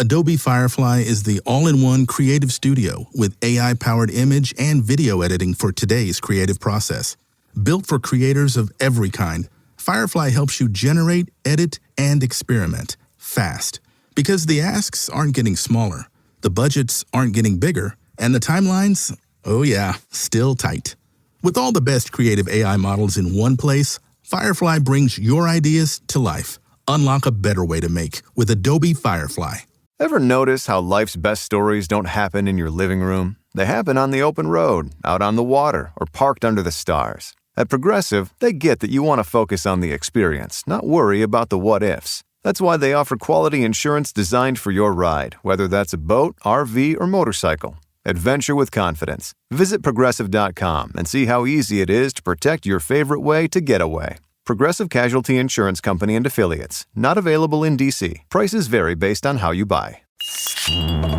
Adobe Firefly is the all-in-one creative studio with AI-powered image and video editing for today's creative process. Built for creators of every kind, Firefly helps you generate, edit, and experiment fast. Because the asks aren't getting smaller, the budgets aren't getting bigger, and the timelines, oh yeah, still tight. With all the best creative AI models in one place, Firefly brings your ideas to life. Unlock a better way to make with Adobe Firefly. Ever notice how life's best stories don't happen in your living room? They happen on the open road, out on the water, or parked under the stars. At Progressive, they get that you want to focus on the experience, not worry about the what-ifs. That's why they offer quality insurance designed for your ride, whether that's a boat, RV, or motorcycle. Adventure with confidence. Visit Progressive.com and see how easy it is to protect your favorite way to get away. Progressive Casualty Insurance Company and Affiliates. Not available in D.C. Prices vary based on how you buy.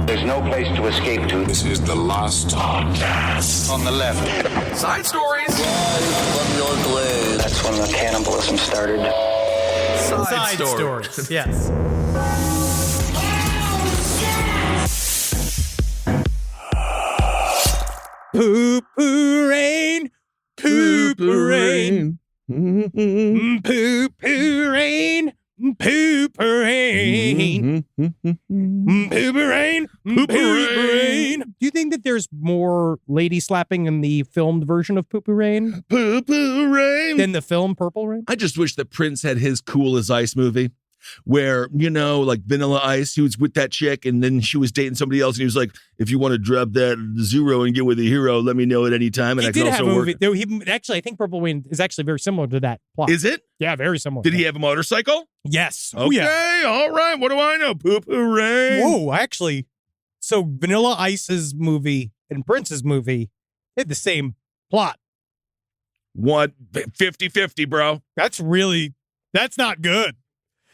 There's no place to escape to. This is the last podcast. On the left. Side stories. From your blade. That's when the cannibalism started. Side stories. Yes. Poo-Poo rain. Poo-Poo rain. Poo-Poo rain. Poo-Poo rain. Poo-Poo rain. Poo-Poo rain. Do you think that there's more lady slapping in the filmed version of Poo-Poo rain? Poo-Poo rain. Than the film Purple Rain? I just wish that Prince had his Cool as Ice movie where, you know, like Vanilla Ice, he was with that chick and then she was dating somebody else and he was like, if you want to drop that zero and get with a hero, let me know at any time. And he I did can have also a work. movie. Actually, I think Purple Rain is actually very similar to that plot. Is it? Yeah, very similar. Did he have a motorcycle? Yes. Okay, yeah. All right. What do I know? Poo-Poo rain. Whoa, actually. So Vanilla Ice's movie and Prince's movie had the same plot. What? 50-50, bro. That's not good.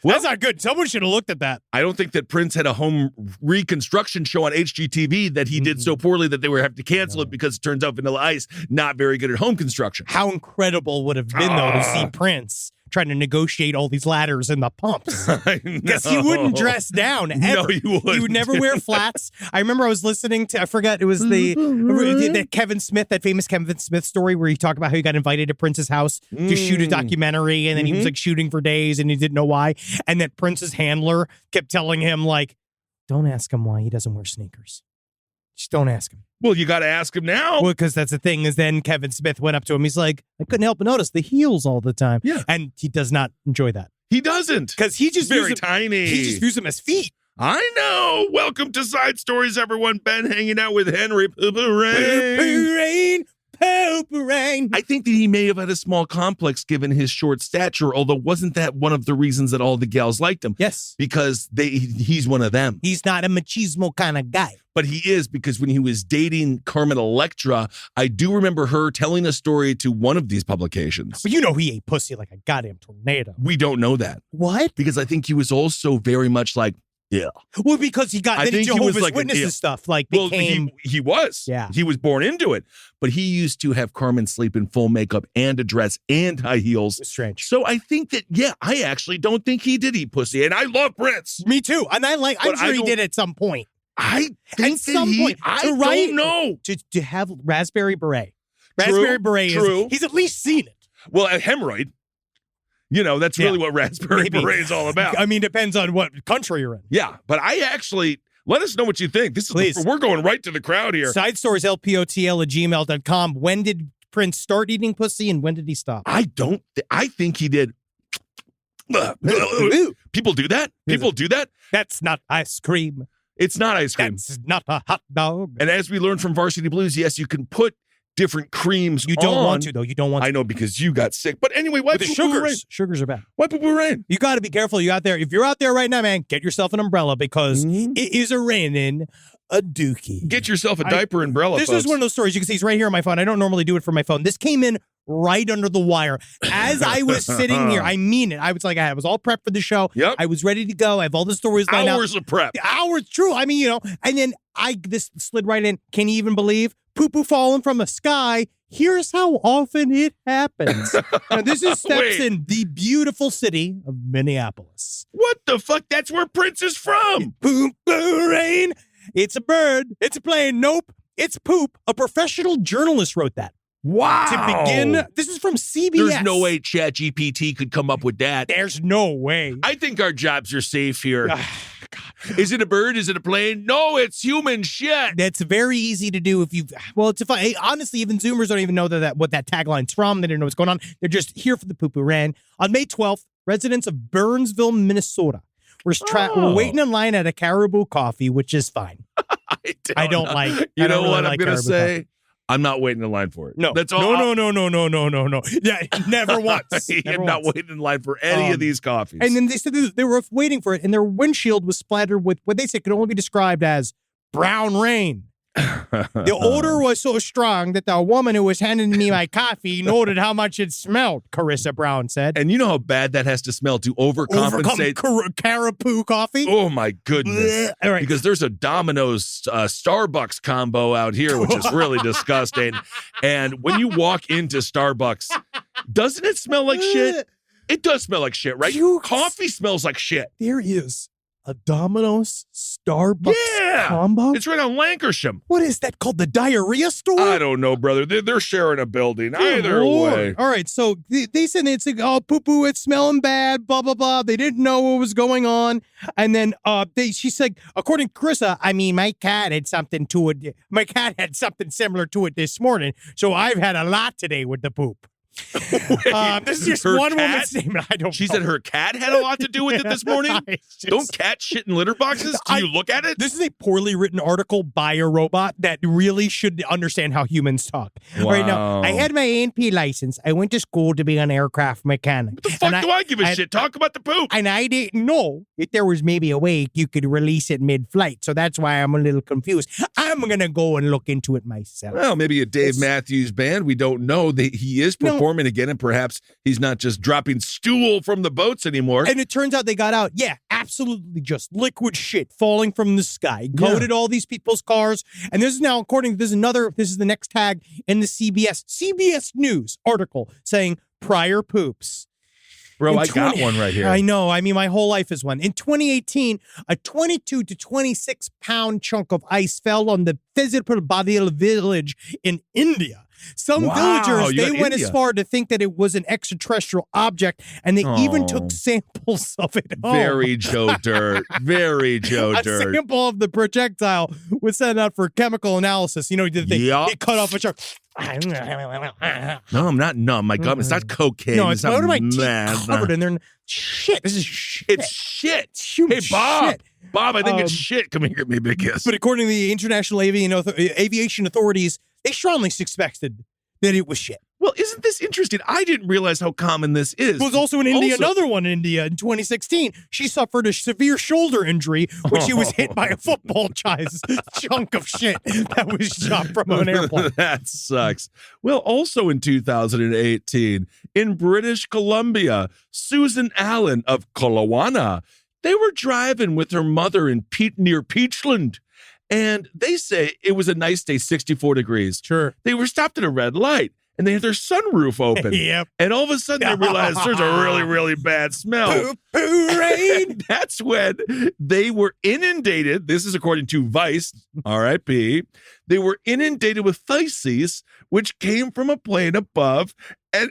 Well, that's not good. Someone should have looked at that. I don't think that Prince had a home reconstruction show on HGTV that he did so poorly that they were having to cancel it because it turns out Vanilla Ice not very good at home construction. How incredible would have been, though, to see Prince trying to negotiate all these ladders and the pumps. Because he wouldn't dress down ever. No, he wouldn't. He would never wear flats. I remember I was listening to, I forgot, it was the Kevin Smith, that famous Kevin Smith story where he talked about how he got invited to Prince's house to shoot a documentary and then he was like shooting for days and he didn't know why. And that Prince's handler kept telling him like, don't ask him why he doesn't wear sneakers. Just don't ask him. Well, you got to ask him now. Well, because that's the thing is then Kevin Smith went up to him. He's like, I couldn't help but notice the heels all the time. Yeah. And he does not enjoy that. He doesn't. Because he just very tiny. He just views them as feet. I know. Welcome to Side Stories, everyone. Ben hanging out with Henry. Poo-Poo rain. Poo-Poo rain. Poo-Poo rain. I think that he may have had a small complex given his short stature, although wasn't that one of the reasons that all the gals liked him? Yes. Because he's one of them. He's not a machismo kind of guy. But he is, because when he was dating Carmen Electra, I do remember her telling a story to one of these publications. But you know he ate pussy like a goddamn tornado. We don't know that. What? Because I think he was also very much like, yeah. Well, because he got the Jehovah's like Witnesses stuff. Like well, became... he was. Yeah. He was born into it. But he used to have Carmen sleep in full makeup and a dress and high heels. It's strange. So I think that, I actually don't think he did eat pussy. And I love Prince. Me too. And I'm sure he did at some point. I think at some point. I don't know. To have raspberry beret. Raspberry beret true. He's at least seen it. Well, a hemorrhoid. You know, that's really what raspberry beret is all about. I mean, depends on what country you're in. Yeah, but I actually, let us know what you think. We're going right to the crowd here. Side stories, lpotl@gmail.com. When did Prince start eating pussy and when did he stop? I think he did. People do that? People do that? That's not ice cream. It's not ice cream. That's not a hot dog. And as we learned from Varsity Blues, yes, you can put different creams You don't want to, though. You don't want to. I know, because you got sick. But anyway, why the sugars? Sugars are bad. Why Poo-Poo rain? You got to be careful. You out there. If you're out there right now, man, get yourself an umbrella because it is a raining a dookie. Get yourself a diaper umbrella, This folks. is one of those stories. You can see it's right here on my phone. I don't normally do it for my phone. This came in right under the wire. As I was sitting here, I mean it. I was like, I was all prepped for the show. Yep. I was ready to go. I have all the stories lined out. Hours of prep. Hours, true. I mean, and then this slid right in. Can you even believe? Poo-Poo falling from the sky Here's how often it happens. Now, this is steps Wait. in the beautiful city of Minneapolis. What the fuck? That's where Prince is from. Poo-Poo rain. It's a bird. It's a plane. Nope. It's poop. A professional journalist wrote that. Wow. To begin, this is from CBS. There's no way ChatGPT could come up with that. There's no way. I think our jobs are safe here. Is it a bird? Is it a plane? No, it's human shit. That's very easy to do if you. Well, it's fun. Honestly, even Zoomers don't even know what that tagline's from. They don't know what's going on. They're just here for the poo-poo rain. On May 12th, residents of Burnsville, Minnesota, were waiting in line at a Caribou Coffee, which is fine. I don't like. You know really what like I'm gonna Caribou say? Coffee. I'm not waiting in line for it. No, that's all. No. Yeah, never once. I'm not waiting in line for any of these coffees. And then they said they were waiting for it, and their windshield was splattered with what they said could only be described as brown rain. The odor was so strong that the woman who was handing me my coffee noted how much it smelled, Carissa Brown said. And you know how bad that has to smell to overcompensate? Caribou coffee? Oh, my goodness. All right. Because there's a Domino's Starbucks combo out here, which is really disgusting. And when you walk into Starbucks, doesn't it smell like shit? It does smell like shit, right? Coffee smells like shit. There is a Domino's Starbucks combo? It's right on Lankershim. What is that called? The diarrhea store? I don't know, brother. They're sharing a building. Either way. All right, so they said it's like, oh, poo-poo, it's smelling bad, blah, blah, blah. They didn't know what was going on. And then she said, according to Carissa, I mean, my cat had something to it. My cat had something similar to it this morning, so I've had a lot today with the poop. This is just one woman's statement. I don't. She know. said her cat had a lot to do with it this morning. Don't cats shit in litter boxes? Do you look at it? This is a poorly written article by a robot that really should understand how humans talk. Wow. All right, now, I had my A&P license. I went to school to be an aircraft mechanic. What the fuck do I give a shit? Talk about the poop. And I didn't know if there was maybe a way you could release it mid-flight. So that's why I'm a little confused. I'm going to go and look into it myself. Well, maybe a Dave Matthews Band. We don't know. He is performing again, and perhaps he's not just dropping stool from the boats anymore. And it turns out they got out. Yeah, absolutely just liquid shit falling from the sky. Coated all these people's cars. And this is now, this is the next tag in the CBS News article saying prior poops. Bro, I got one right here. I know. I mean, my whole life is one. In 2018, a 22 to 26 pound chunk of ice fell on the Fezirpur village in India. Some villagers, they went as far to think that it was an extraterrestrial object, and they even took samples of it home. Very Joe Dirt. Very Joe Dirt. A sample of the projectile was sent out for chemical analysis. You know, they cut off a chunk. No, I'm not numb. My gum, it's not cocaine. No, it's not my teeth covered in there. Shit. This is shit. It's shit. It's human hey, Bob. shit. Bob, I think it's shit. Come here, give me a big kiss. But according to the International Aviation Authorities, they strongly suspected that it was shit. Well, isn't this interesting? I didn't realize how common this is. It was also in India, another one in India in 2016. She suffered a severe shoulder injury when she was hit by a football-sized chunk of shit that was shot from an airplane. That sucks. Well, also in 2018, in British Columbia, Susan Allen of Kelowna, they were driving with her mother near Peachland. And they say it was a nice day, 64 degrees. Sure. They were stopped at a red light, and they had their sunroof open. Yep. And all of a sudden, they realized there's a really, really bad smell. Poo-poo rain. That's when they were inundated. This is according to Vice, R.I.P. They were inundated with feces, which came from a plane above, and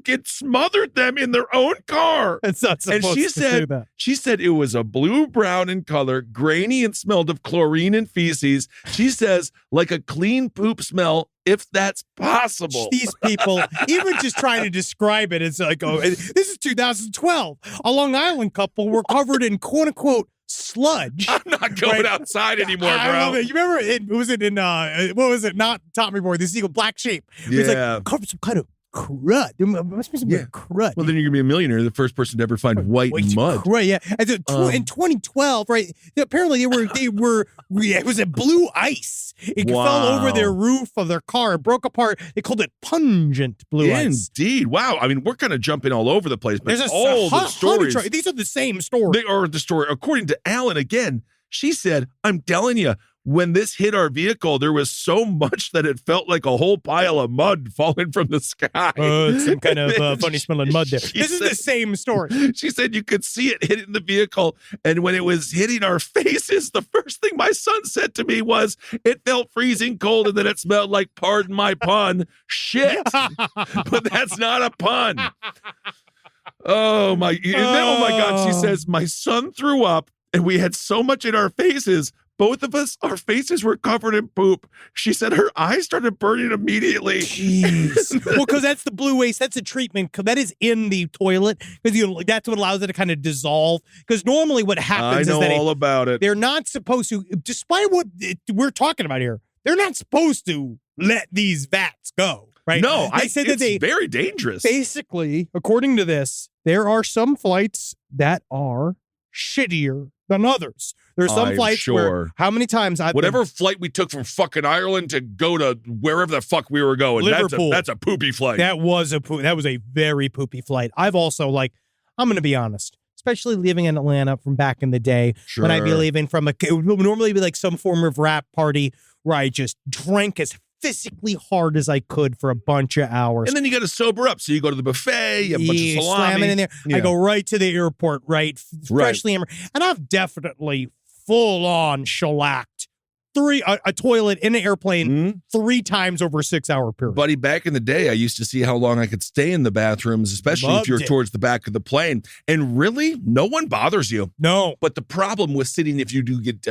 it smothered them in their own car. It's not supposed to do that. She said it was a blue-brown in color, grainy, and smelled of chlorine and feces. She says, like a clean poop smell, if that's possible. These people, even just trying to describe it, it's like, oh, this is 2012. A Long Island couple were covered in quote-unquote sludge. I'm not going outside anymore, bro. I love it. You remember what was it? Not Tommy Boy, the seagull, Black Sheep. It was like covered some kind of crud. There must be some crud. Well, then you're gonna be a millionaire, the first person to ever find white mud. Crud, yeah. And in 2012, right? Apparently they were. It was a blue ice. It fell over their roof of their car. It broke apart. They called it pungent blue ice. Indeed. Wow. I mean, we're kind of jumping all over the place, but the stories. These are the same stories. They are the story. According to Alan, again, she said, "I'm telling you, when this hit our vehicle, there was so much that it felt like a whole pile of mud falling from the sky. It's some kind of funny smelling mud there. This is the same story. She said you could see it hitting the vehicle. And when it was hitting our faces, the first thing my son said to me was, it felt freezing cold and then it smelled like, pardon my pun, shit. But that's not a pun. Oh my God. She says, my son threw up and we had so much in our faces. Both of us, our faces were covered in poop. She said her eyes started burning immediately. Jeez. Well, because that's the blue waste. That's a treatment. That is in the toilet. Because that's what allows it to kind of dissolve. Because normally what happens is that all about it. They're not supposed to, despite what we're talking about here, they're not supposed to let these vats go. Right? No, they said it's that very dangerous. Basically, according to this, there are some flights that are shittier than others. There's some flights where how many times whatever flight we took from fucking Ireland to go to wherever the fuck we were going, Liverpool. That's a poopy flight. That was a very poopy flight. I've also I'm going to be honest, especially living in Atlanta from back in the day when I'd be leaving from it would normally be like some form of rap party where I just drank as physically hard as I could for a bunch of hours. And then you got to sober up. So you go to the buffet, you have a bunch of salami. Slam it in there. Yeah. I go right to the airport, freshly hammered. And I've definitely full on shellacked a toilet in an airplane 3 times over a 6-hour period. Buddy, back in the day, I used to see how long I could stay in the bathrooms, especially if you're towards the back of the plane. And really, no one bothers you. No. But the problem with sitting, if you do get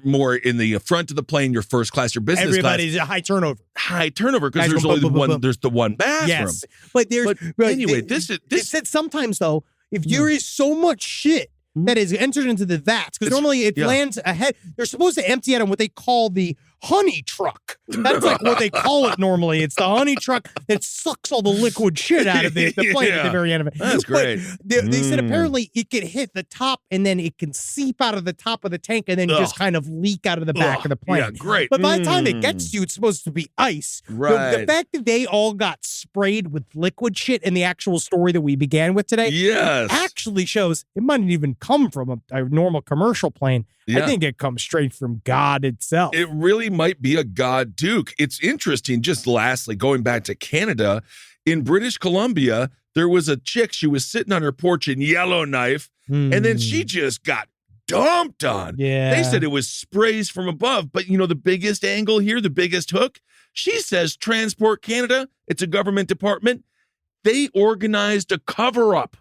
more in the front of the plane, your first class, your business Everybody's class. high turnover. High turnover because there's only the one bathroom. Yes. But anyway, this it said sometimes, though, if there is so much shit that is entered into the vats, because normally it lands ahead. They're supposed to empty it on what they call the honey truck. That's like what they call it normally. It's the honey truck that sucks all the liquid shit out of the plane at the very end of it. That's great. But they said apparently it can hit the top and then it can seep out of the top of the tank and then just kind of leak out of the back of the plane. Yeah, great. But by the time it gets to you, it's supposed to be ice. Right. The fact that they all got sprayed with liquid shit in the actual story that we began with today actually shows it might not even come from a normal commercial plane. I think it comes straight from God itself. It really might be a God Duke. It's interesting. Just lastly, going back to Canada, in British Columbia, there was a chick. She was sitting on her porch in Yellowknife, and then she just got dumped on. Yeah. They said it was sprays from above. But, the biggest angle here, the biggest hook, she says Transport Canada, it's a government department, they organized a cover-up.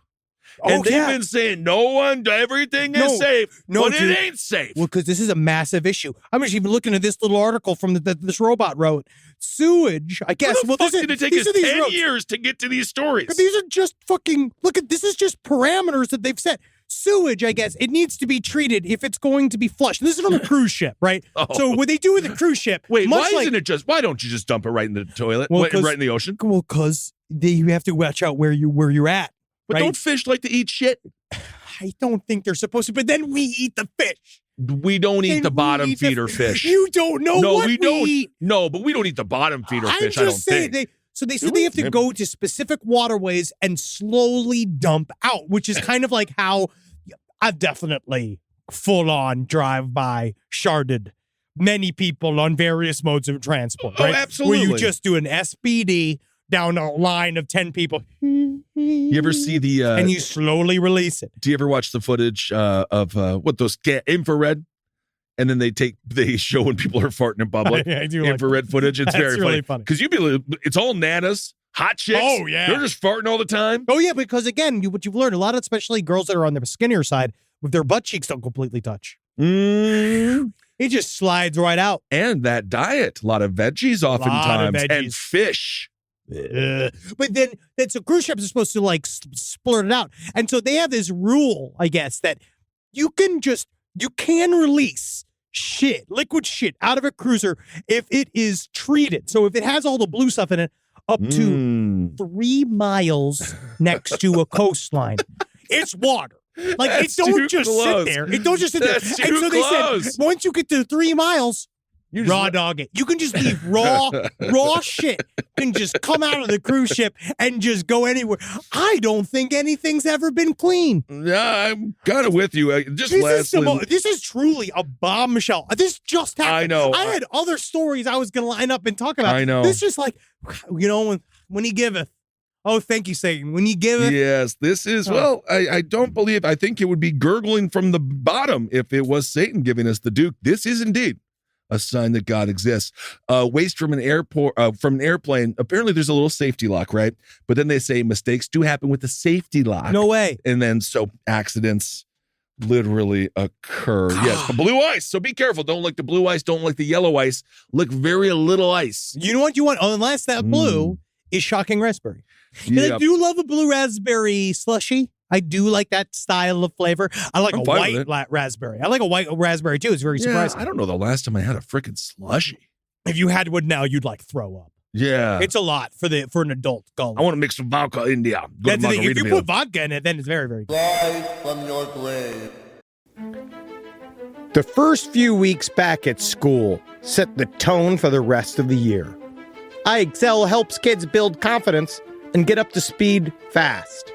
And they've been saying everything is safe, but it ain't safe. Well, because this is a massive issue. I'm just even looking at this little article from this robot wrote. Sewage, I guess. How the fuck did it take us 10 years to get to these stories? But these are just this is just parameters that they've set. Sewage, I guess, it needs to be treated if it's going to be flushed. This is from a cruise ship, right? So what they do with a cruise ship. Wait, why don't you just dump it right in the toilet? Right in the ocean? Well, because you have to watch out where you're at. But don't fish like to eat shit? I don't think they're supposed to, but then we eat the fish. We don't eat the bottom feeder fish. You don't know what we eat. No, but we don't eat the bottom feeder fish, I don't think. They said they have to go to specific waterways and slowly dump out, which is kind of like how I've definitely full-on drive-by sharded many people on various modes of transport, right? Oh, absolutely. Where you just do an SBD down a line of 10 people. You ever see the... and you slowly release it. Do you ever watch the footage of those infrared? And then they show when people are farting in public. I do infrared footage. It's very really funny. Because it's all nanas, hot chicks. Oh, yeah. They're just farting all the time. Oh, yeah, because again, what you've learned, a lot of especially girls that are on the skinnier side, with their butt cheeks don't completely touch. It just slides right out. And that diet, a lot of veggies oftentimes, and fish. But then so cruise ships are supposed to splurt it out. And so they have this rule, I guess, that you can release liquid shit out of a cruiser if it is treated. So if it has all the blue stuff in it, up to 3 miles next to a coastline, it's water. It don't just sit there. It don't just sit there. And so they said, once you get to 3 miles, You raw dog it. You can just leave raw shit can just come out of the cruise ship and just go anywhere. I don't think anything's ever been clean. Yeah, I'm kind of with you. Just This is truly a bombshell. This just happened. I know. I had other stories I was going to line up and talk about. I know. This is like, when he giveth. Oh, thank you, Satan. When you giveth. Yes, this is, well, I don't believe, I think it would be gurgling from the bottom if it was Satan giving us the Duke. This is indeed a sign that God exists. Waste from an airplane. Apparently there's a little safety lock, right? But then they say mistakes do happen with the safety lock. No way. And then so accidents literally occur. Yes, the blue ice. So be careful. Don't lick the blue ice. Don't lick the yellow ice. Lick very little ice. You know what you want? Unless that blue is shocking raspberry. And Yep. I do love a blue raspberry slushy. I do like that style of flavor. I like I'm a fine white with it. raspberry. I like a white raspberry too. It's very surprising. I don't know the last time I had a freaking slushy. If you had one now, you'd like throw up. Yeah. It's a lot for an adult gullet. I want to mix some vodka in there. Go That's to the thing. If you Margaritaville. put vodka in it, then it's very, very good. Rise from your grave. The first few weeks back at school set the tone for the rest of the year. iExcel helps kids build confidence and get up to speed fast.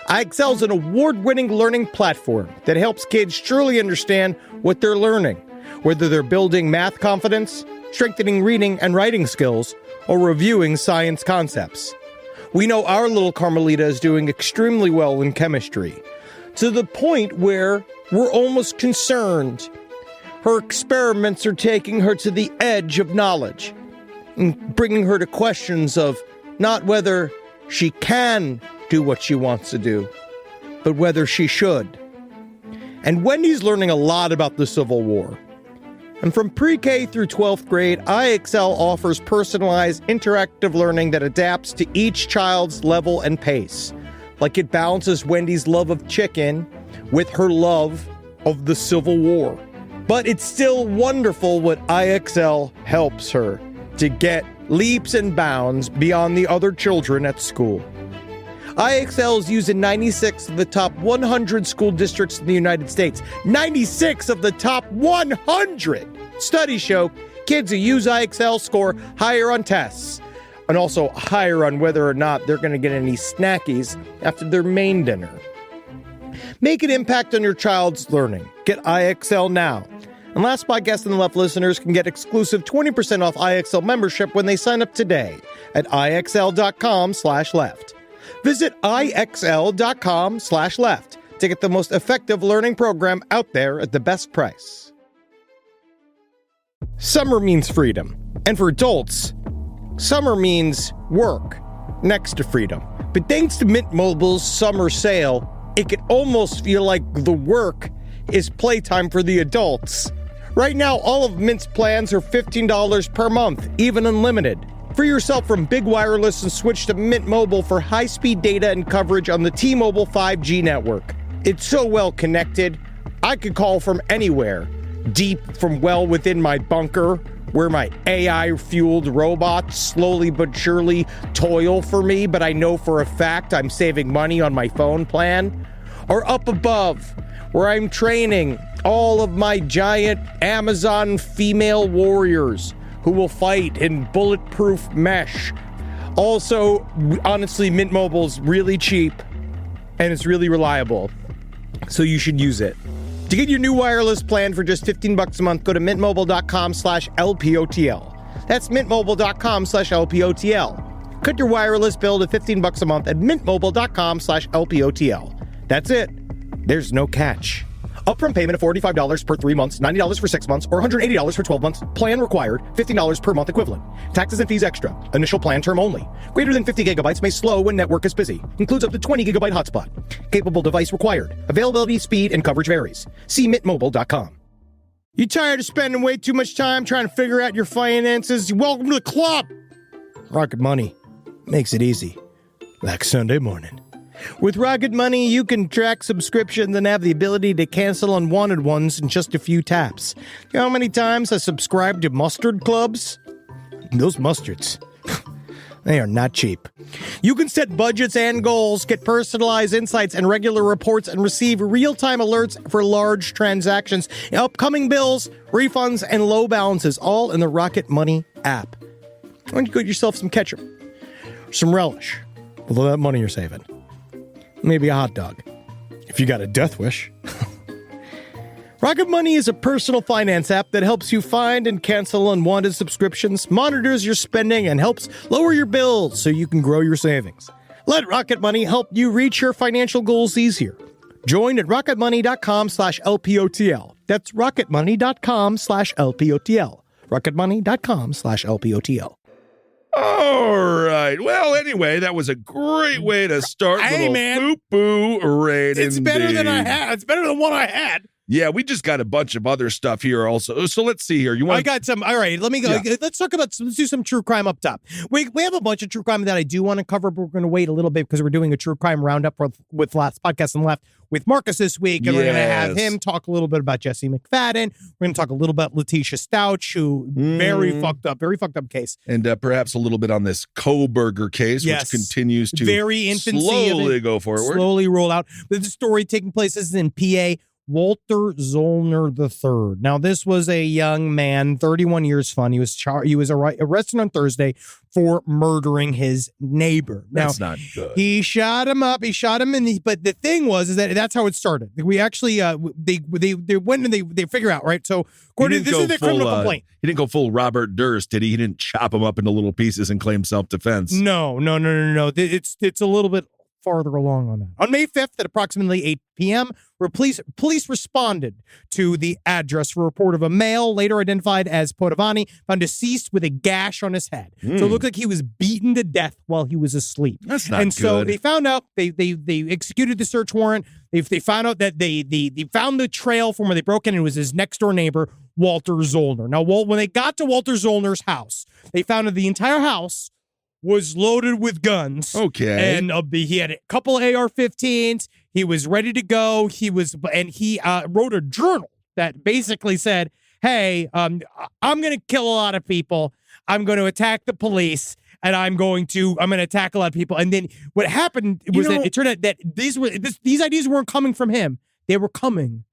iExcel is an award-winning learning platform that helps kids truly understand what they're learning, whether they're building math confidence, strengthening reading and writing skills, or reviewing science concepts. We know our little Carmelita is doing extremely well in chemistry, to the point where we're almost concerned. Her experiments are taking her to the edge of knowledge and bringing her to questions of not whether she can do what she wants to do, but whether she should. And Wendy's learning a lot about the Civil War. And from pre-K through 12th grade, iExcel offers personalized interactive learning that adapts to each child's level and pace. Like it balances Wendy's love of chicken with her love of the Civil War. But it's still wonderful what iExcel helps her to get leaps and bounds beyond the other children at school. iExcel is used in 96 of the top 100 school districts in the United States. 96 of the top 100! Studies show kids who use iExcel score higher on tests, and also higher on whether or not they're going to get any snackies after their main dinner. Make an impact on your child's learning. Get iExcel now. And Last Podcast on the Left listeners can get exclusive 20% off iExcel membership when they sign up today at iexcel.com/left. Visit iexcel.com/left to get the most effective learning program out there at the best price. Summer means freedom. And for adults, summer means work next to freedom. But thanks to Mint Mobile's summer sale, it can almost feel like the work is playtime for the adults. Right now, all of Mint's plans are $15 per month, even unlimited. Free yourself from big wireless and switch to Mint Mobile for high-speed data and coverage on the T-Mobile 5G network. It's so well connected, I could call from anywhere. Deep from well within my bunker, where my AI-fueled robots slowly but surely toil for me, but I know for a fact I'm saving money on my phone plan. Or up above, where I'm training all of my giant Amazon female warriors who will fight in bulletproof mesh. Also, honestly, Mint Mobile's really cheap and it's really reliable, so you should use it. To get your new wireless plan for just $15 a month, go to mintmobile.com/LPOTL. That's mintmobile.com/LPOTL. Cut your wireless bill to $15 a month at mintmobile.com/LPOTL. That's it. There's no catch. Upfront payment of $45 per 3 months, $90 for 6 months, or $180 for 12 months. Plan required, $15 per month equivalent. Taxes and fees extra. Initial plan term only. Greater than 50 gigabytes may slow when network is busy. Includes up to 20 gigabyte hotspot. Capable device required. Availability, speed, and coverage varies. See mintmobile.com. You tired of spending way too much time trying to figure out your finances? Welcome to the club. Rocket Money makes it easy. Like Sunday morning. With Rocket Money, you can track subscriptions and have the ability to cancel unwanted ones in just a few taps. You know how many times I subscribed to mustard clubs? Those mustards. They are not cheap. You can set budgets and goals, get personalized insights and regular reports, and receive real-time alerts for large transactions, upcoming bills, refunds, and low balances, all in the Rocket Money app. Why don't you get yourself some ketchup, some relish, with all that money you're saving? Maybe a hot dog, if you got a death wish. Rocket Money is a personal finance app that helps you find and cancel unwanted subscriptions, monitors your spending, and helps lower your bills so you can grow your savings. Let Rocket Money help you reach your financial goals easier. Join at rocketmoney.com/LPOTL. That's rocketmoney.com/LPOTL. rocketmoney.com/LPOTL. All right. Well, anyway, that was a great way to start. Hey, man. Poo-Poo raid. It's better than I indeed. had. It's better than what I had. Yeah, we just got a bunch of other stuff here also. So let's see here. You want? I got some. All right, let me go. Yeah. Let's talk about. Let's do some true crime up top. We have a bunch of true crime that I do want to cover, but we're going to wait a little bit because we're doing a true crime roundup with Last Podcast on the Left with Marcus this week, and we're going to have him talk a little bit about Jesse McFadden. We're going to talk a little about Letitia Stouch, who very fucked up case, and perhaps a little bit on this Koberger case, Yes. which continues to very infancy slowly of it, go forward. slowly roll out. But the story taking place is in PA. Walter Zollner III. Now, this was a young man, 31 years fun. He was arrested on Thursday for murdering his neighbor. That's now, not good. He shot him up. But the thing was that that's how it started. We actually they went and they figure out, right. So according to this is the criminal complaint. He didn't go full Robert Durst, did he? He didn't chop him up into little pieces and claim self-defense. No. It's a little bit farther along on that. On May 5th at approximately 8 p.m., where police responded to the address for a report of a male, later identified as Potavani, found deceased with a gash on his head. So it looked like he was beaten to death while he was asleep. That's not and good. so they found out, they executed the search warrant. They found out that they found the trail from where they broke in, and it was his next door neighbor, Walter Zollner. Now, when they got to Walter Zollner's house, they found that the entire house was loaded with guns. Okay. And he had a couple AR-15s. He was ready to go. He wrote a journal that basically said, hey, I'm going to kill a lot of people. I'm going to attack the police, and I'm going to attack a lot of people. And then what happened was that it turned out that these ideas weren't coming from him. They were coming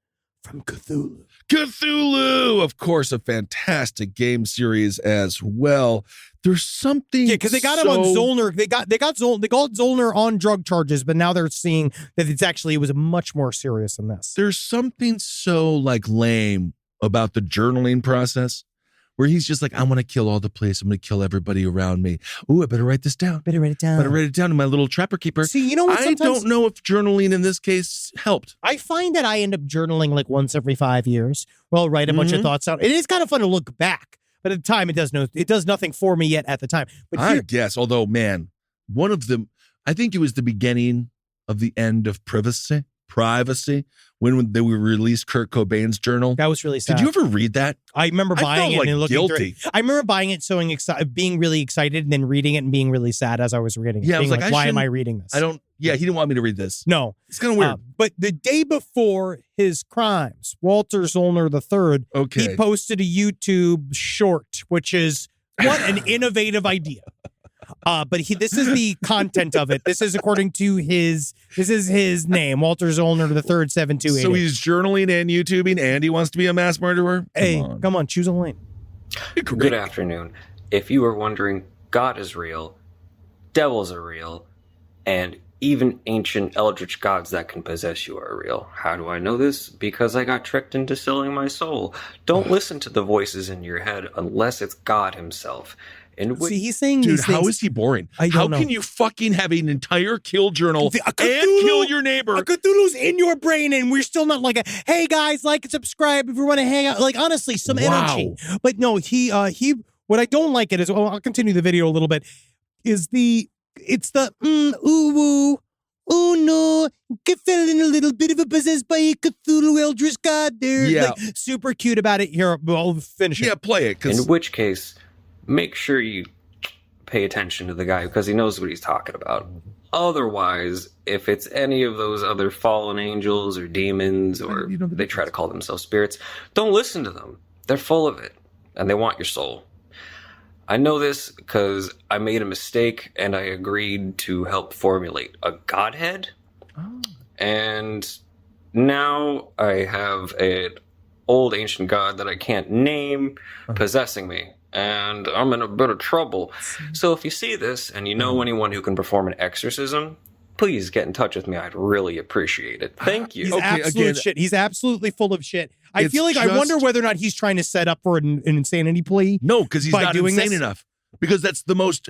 from Cthulhu. Cthulhu, of course, a fantastic game series as well. There's something, because they got him on Zollner. They got Zollner on drug charges, but now they're seeing that it was much more serious than this. There's something so lame about the journaling process, where he's just like, I want to kill all the police. I'm going to kill everybody around me. Ooh, I better write this down. Better write it down to my little trapper keeper. See, you know what? I don't know if journaling in this case helped. I find that I end up journaling like once every 5 years. Well, write a bunch of thoughts out. It is kind of fun to look back, but at the time, it does nothing for me yet at the time. But I guess, although, man, one of them, I think it was the beginning of the end of privacy, when they released Kurt Cobain's journal. That was really sad. Did you ever read that? I remember buying it and looking guilty. through it. I remember buying it, being really excited, and then reading it and being really sad as I was reading it. Yeah, I was like, why am I shouldn't- reading this? He didn't want me to read this. No. It's kind of weird. But the day before his crimes, Walter Zollner III, he posted a YouTube short, which is what an innovative idea. But this is the content of it. This is according to his name, Walter Zollner III, 728. So he's journaling and YouTubing, and he wants to be a mass murderer? Come on, choose a lane. Good afternoon. If you were wondering, God is real, devils are real, and even ancient eldritch gods that can possess you are real. How do I know this? Because I got tricked into selling my soul. Don't listen to the voices in your head unless it's God himself. See, he's saying Dude, these things. how is he boring? How can you fucking have an entire kill journal and kill your neighbor? A Cthulhu's in your brain, and we're still not like, hey guys, like and subscribe if you want to hang out. Like, honestly, some energy. But no, he. What I don't like it is. Well, I'll continue the video a little bit. It's the ooh woo. Oh no, get fell in a little bit of a possessed by a Cthulhu eldritch god there. Yeah. Like, super cute about it. Here, I'll finish it. Yeah, play it. In which case, make sure you pay attention to the guy because he knows what he's talking about. Otherwise, if it's any of those other fallen angels or demons, or they try to call themselves spirits, don't listen to them. They're full of it, and they want your soul. I know this because I made a mistake and I agreed to help formulate a godhead. Oh. And now I have an old ancient god that I can't name possessing me. And I'm in a bit of trouble. So if you see this and you know anyone who can perform an exorcism, please get in touch with me. I'd really appreciate it. Thank you. He's absolute shit. He's absolutely full of shit. I feel like I wonder whether or not he's trying to set up for an insanity plea. No, because he's not insane enough. Because that's the most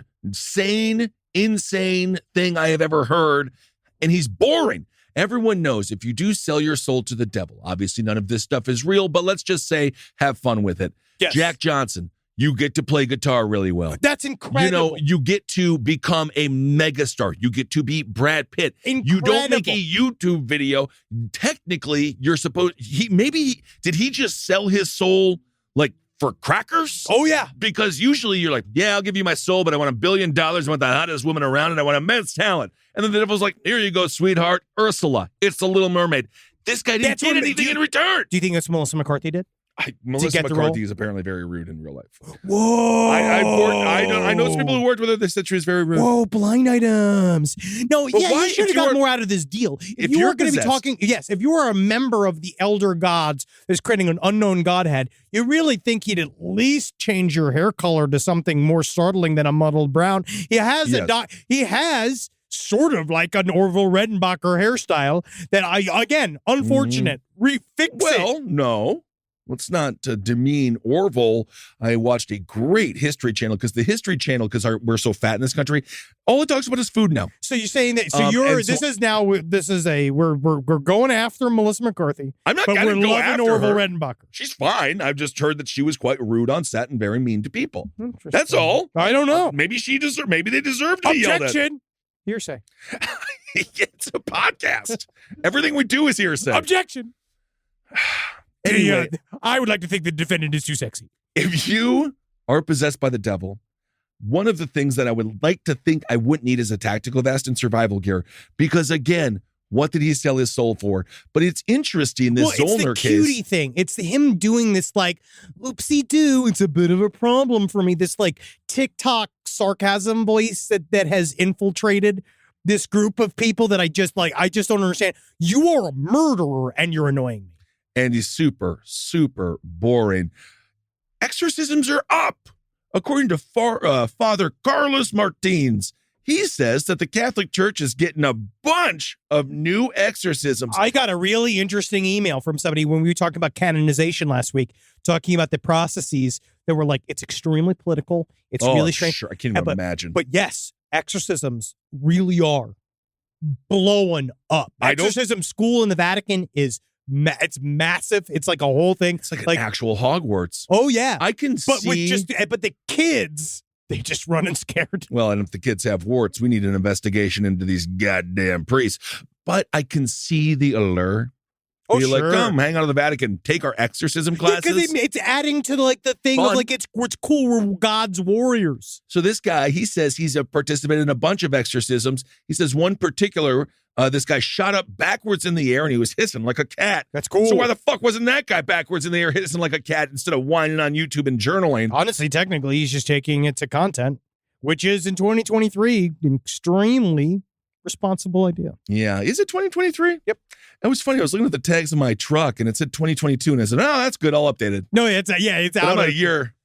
insane thing I have ever heard. And he's boring. Everyone knows if you do sell your soul to the devil, obviously none of this stuff is real, but let's just say have fun with it. Yes. Jack Johnson, you get to play guitar really well. That's incredible. You know, you get to become a megastar. You get to be Brad Pitt. Incredible. You don't make a YouTube video. Technically, you're supposed did he just sell his soul like for crackers? Oh, yeah. Because usually you're like, yeah, I'll give you my soul, but I want $1 billion. I want the hottest woman around, and I want immense talent. And then the devil's like, here you go, sweetheart. Ursula. It's the Little Mermaid. This guy didn't get anything in return. Do you think that's what Melissa McCarthy did? Melissa McCarthy is apparently very rude in real life. Whoa! I know some people who worked with her. They said she was very rude. Whoa, blind items. No, But yeah, why, you should have got more out of this deal. If you were going to be talking, if you are a member of the elder gods that's creating an unknown godhead, you really think he'd at least change your hair color to something more startling than a muddled brown. He has sort of like an Orville Redenbacher hairstyle that unfortunate. Refix it. Well, no. Let's not demean Orville. I watched a great History Channel because the History Channel, because we're so fat in this country, all it talks about is food now. So you're saying that? So we're going after Melissa McCarthy. I'm not. But we're go loving after Orville her. Redenbacher. She's fine. I've just heard that she was quite rude on set and very mean to people. That's all. I don't know. Maybe they deserve to be yelled at. Objection. Hearsay. It's a podcast. Everything we do is hearsay. Objection. Anyway, I would like to think the defendant is too sexy. If you are possessed by the devil, one of the things that I would like to think I wouldn't need is a tactical vest and survival gear. Because again, what did he sell his soul for? But it's interesting, this Zollner case. It's the cutie thing. It's him doing this like, oopsie-doo, it's a bit of a problem for me. This like TikTok sarcasm voice that has infiltrated this group of people that I just don't understand. You are a murderer and you're annoying me. And he's super, super boring. Exorcisms are up. According to Father Carlos Martins, he says that the Catholic Church is getting a bunch of new exorcisms. I got a really interesting email from somebody when we were talking about canonization last week, talking about the processes that were like, it's extremely political. It's really strange. Sure. I can't even imagine. But yes, exorcisms really are blowing up. Exorcism school in the Vatican is it's massive. It's like a whole thing. It's like an actual Hogwarts. Oh yeah, I can see. But the kids, they just run and scared. Well, and if the kids have warts, we need an investigation into these goddamn priests. But I can see the allure. Oh, You're sure. like, come hang out of the Vatican, take our exorcism classes. Because it's adding to like the thing of like it's cool. We're God's warriors. So this guy, he says he's participated in a bunch of exorcisms. He says one particular. This guy shot up backwards in the air and he was hissing like a cat. That's cool. So why the fuck wasn't that guy backwards in the air hissing like a cat instead of whining on YouTube and journaling? Honestly, technically, he's just taking it to content, which is in 2023 an extremely responsible idea. Yeah. Is it 2023? Yep. It was funny. I was looking at the tags of my truck and it said 2022 and I said, oh, that's good. I'll update it. No, it's out of a year.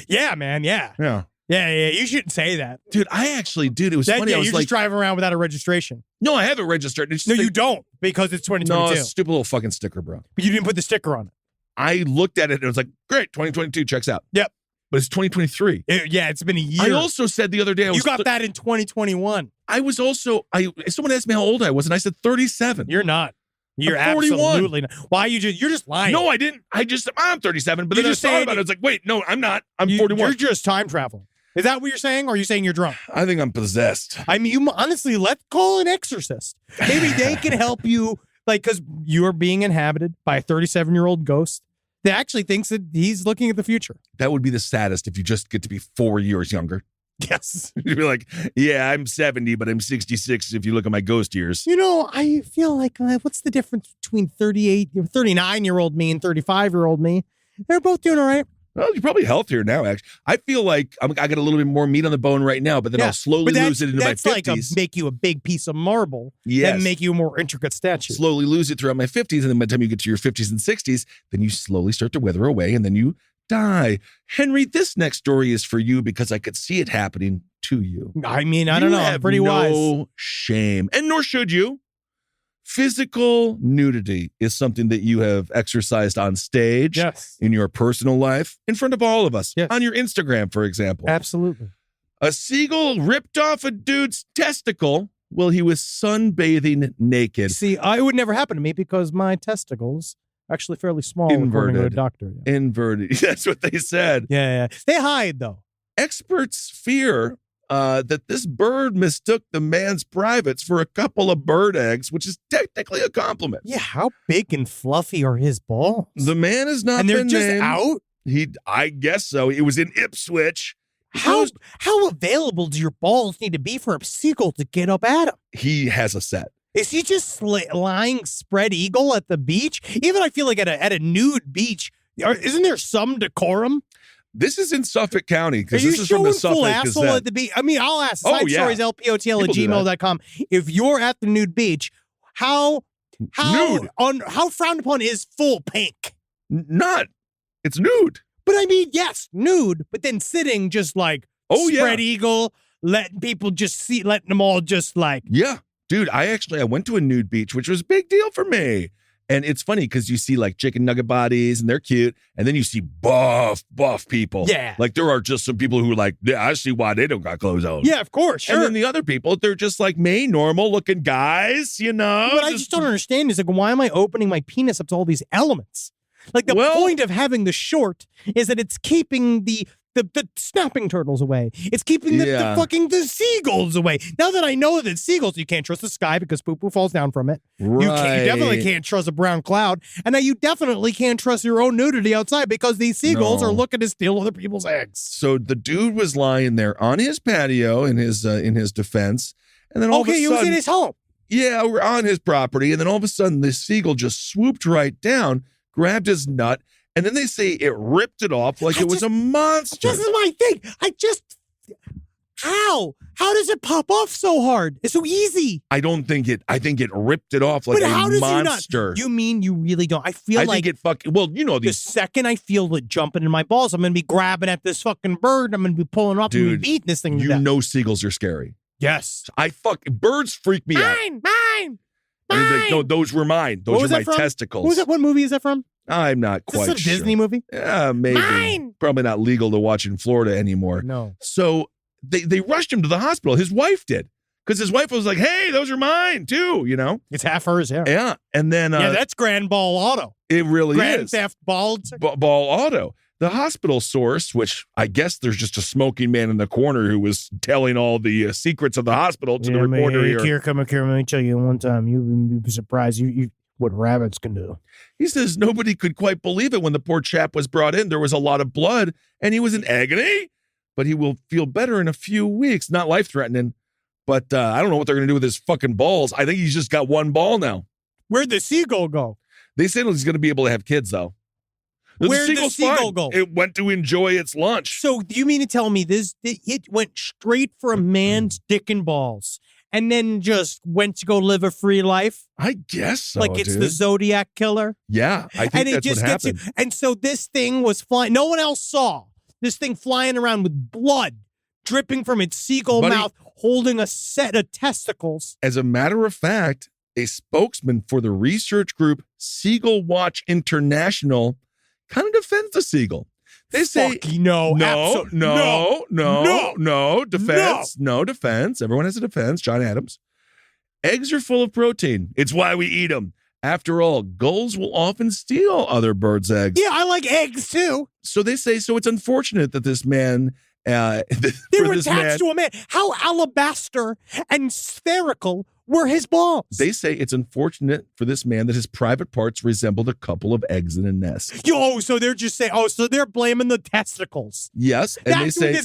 Yeah, man. Yeah. Yeah. Yeah. You shouldn't say that. Dude, it was funny. Yeah, I was you're like, just driving around without a registration. No, I have it registered. It's no, you don't, because it's 2022. No, it's a stupid little fucking sticker, bro. But you didn't put the sticker on it. I looked at it and it was like, great, 2022 checks out. Yep. But it's 2023. It's been a year. I also said the other day, you got that in 2021. Someone asked me how old I was and I said 37. You're not. You're 41. Absolutely not. Why you're just lying. No, I didn't. I'm 37, but then I thought about it. I was like, wait, no, I'm not. I'm 41. You're just time traveling. Is that what you're saying? Or are you saying you're drunk? I think I'm possessed. I mean, you honestly, let's call an exorcist. Maybe they can help you, like, because you are being inhabited by a 37-year-old ghost that actually thinks that he's looking at the future. That would be the saddest if you just get to be 4 years younger. Yes. You'd be like, yeah, I'm 70, but I'm 66 if you look at my ghost years. You know, I feel like, what's the difference between 39-year-old me and 35-year-old me? They're both doing all right. Well, you're probably healthier now, actually. I feel like I got a little bit more meat on the bone right now, but then I'll slowly lose it into my 50s. That's like make you a big piece of marble and make you a more intricate statue. Slowly lose it throughout my 50s, and then by the time you get to your 50s and 60s, then you slowly start to wither away, and then you die. Henry, this next story is for you because I could see it happening to you. I mean, I don't know. I'm pretty wise. No shame, and nor should you. Physical nudity is something that you have exercised on stage, in your personal life, in front of all of us, on your Instagram, for example. Absolutely. A seagull ripped off a dude's testicle while he was sunbathing naked. See, it would never happen to me because my testicles are actually fairly small, according to a doctor. Yeah. Inverted. That's what they said. Yeah. They hide, though. Experts fear that this bird mistook the man's privates for a couple of bird eggs, which is technically a compliment. Yeah, how big and fluffy are his balls? The man has not been named. And they're just out? I guess so. It was in Ipswich. How available do your balls need to be for a seagull to get up at him? He has a set. Is he just lying spread eagle at the beach? Even I feel like at a nude beach, isn't there some decorum? This is in Suffolk County because this is from the Suffolk asshole Gazette. At the beach? I mean, I'll ask sidestorieslpotl@gmail.com. If you're at the nude beach, how frowned upon is full pink? Not. It's nude. But I mean, yes, nude, but then sitting just like spread eagle, letting people just see, letting them all just like. Yeah. Dude, I went to a nude beach, which was a big deal for me. And it's funny because you see like chicken nugget bodies and they're cute. And then you see buff people. Yeah. Like there are just some people who are like, yeah, I see why they don't got clothes on. Yeah, of course. Sure. And then the other people, they're just like me, normal looking guys, you know. What I just don't understand is like, why am I opening my penis up to all these elements? Like the point of having the short is that it's keeping the snapping turtles away. It's keeping the seagulls away. Now that I know that seagulls, you can't trust the sky because Poo-Poo falls down from it. Right. You definitely can't trust a brown cloud. And now you definitely can't trust your own nudity outside because these seagulls are looking to steal other people's eggs. So the dude was lying there on his patio in his defense. And then all of a sudden, he was in his home. Yeah, we're on his property. And then all of a sudden, this seagull just swooped right down, grabbed his nut, and then they say it ripped it off like it was a monster. This is my thing. How does it pop off so hard? It's so easy. I think it ripped it off like a monster. You mean you really don't? I think it fucking, well, you know, the second I feel it jumping in my balls, I'm going to be grabbing at this fucking bird. I'm going to be pulling off and beating this thing to death. You know seagulls are scary. Yes. Birds freak me out. Mine. No, those were mine. Those are my testicles. What movie is that from? I'm not quite sure. Is this a Disney movie? Yeah, maybe. Mine! Probably not legal to watch in Florida anymore. No. So they rushed him to the hospital. His wife did. Because his wife was like, hey, those are mine too, you know? It's half hers, yeah. Yeah. And then... that's Grand Ball Auto. It really Grand is. Theft Ball. Ball Auto. The hospital source, which I guess there's just a smoking man in the corner who was telling all the secrets of the hospital to the reporter here. Come here, let me tell you one time. You'd be surprised what rabbits can do. He says nobody could quite believe it when the poor chap was brought in. There was a lot of blood, and he was in agony, but he will feel better in a few weeks. Not life-threatening, but I don't know what they're going to do with his fucking balls. I think he's just got one ball now. Where'd the seagull go? They said he's going to be able to have kids, though. Where'd the seagull go? It went to enjoy its lunch. So you mean to tell me it went straight for a man's dick and balls and then just went to go live a free life? I guess so, like it's the Zodiac killer? Yeah, I think that's what happened. And so this thing was flying. No one else saw this thing flying around with blood dripping from its seagull mouth, holding a set of testicles. As a matter of fact, a spokesman for the research group Seagull Watch International kind of defends the seagull. They say no defense. No defense. Everyone has a defense. John Adams. Eggs are full of protein. It's why we eat them. After all, gulls will often steal other birds' eggs. Yeah, I like eggs too. So they say, so it's unfortunate that this man they were attached to a man. How alabaster and spherical were his balls? They say it's unfortunate for this man that his private parts resembled a couple of eggs in a nest. So they're just saying, so they're blaming the testicles. Yes. And they say,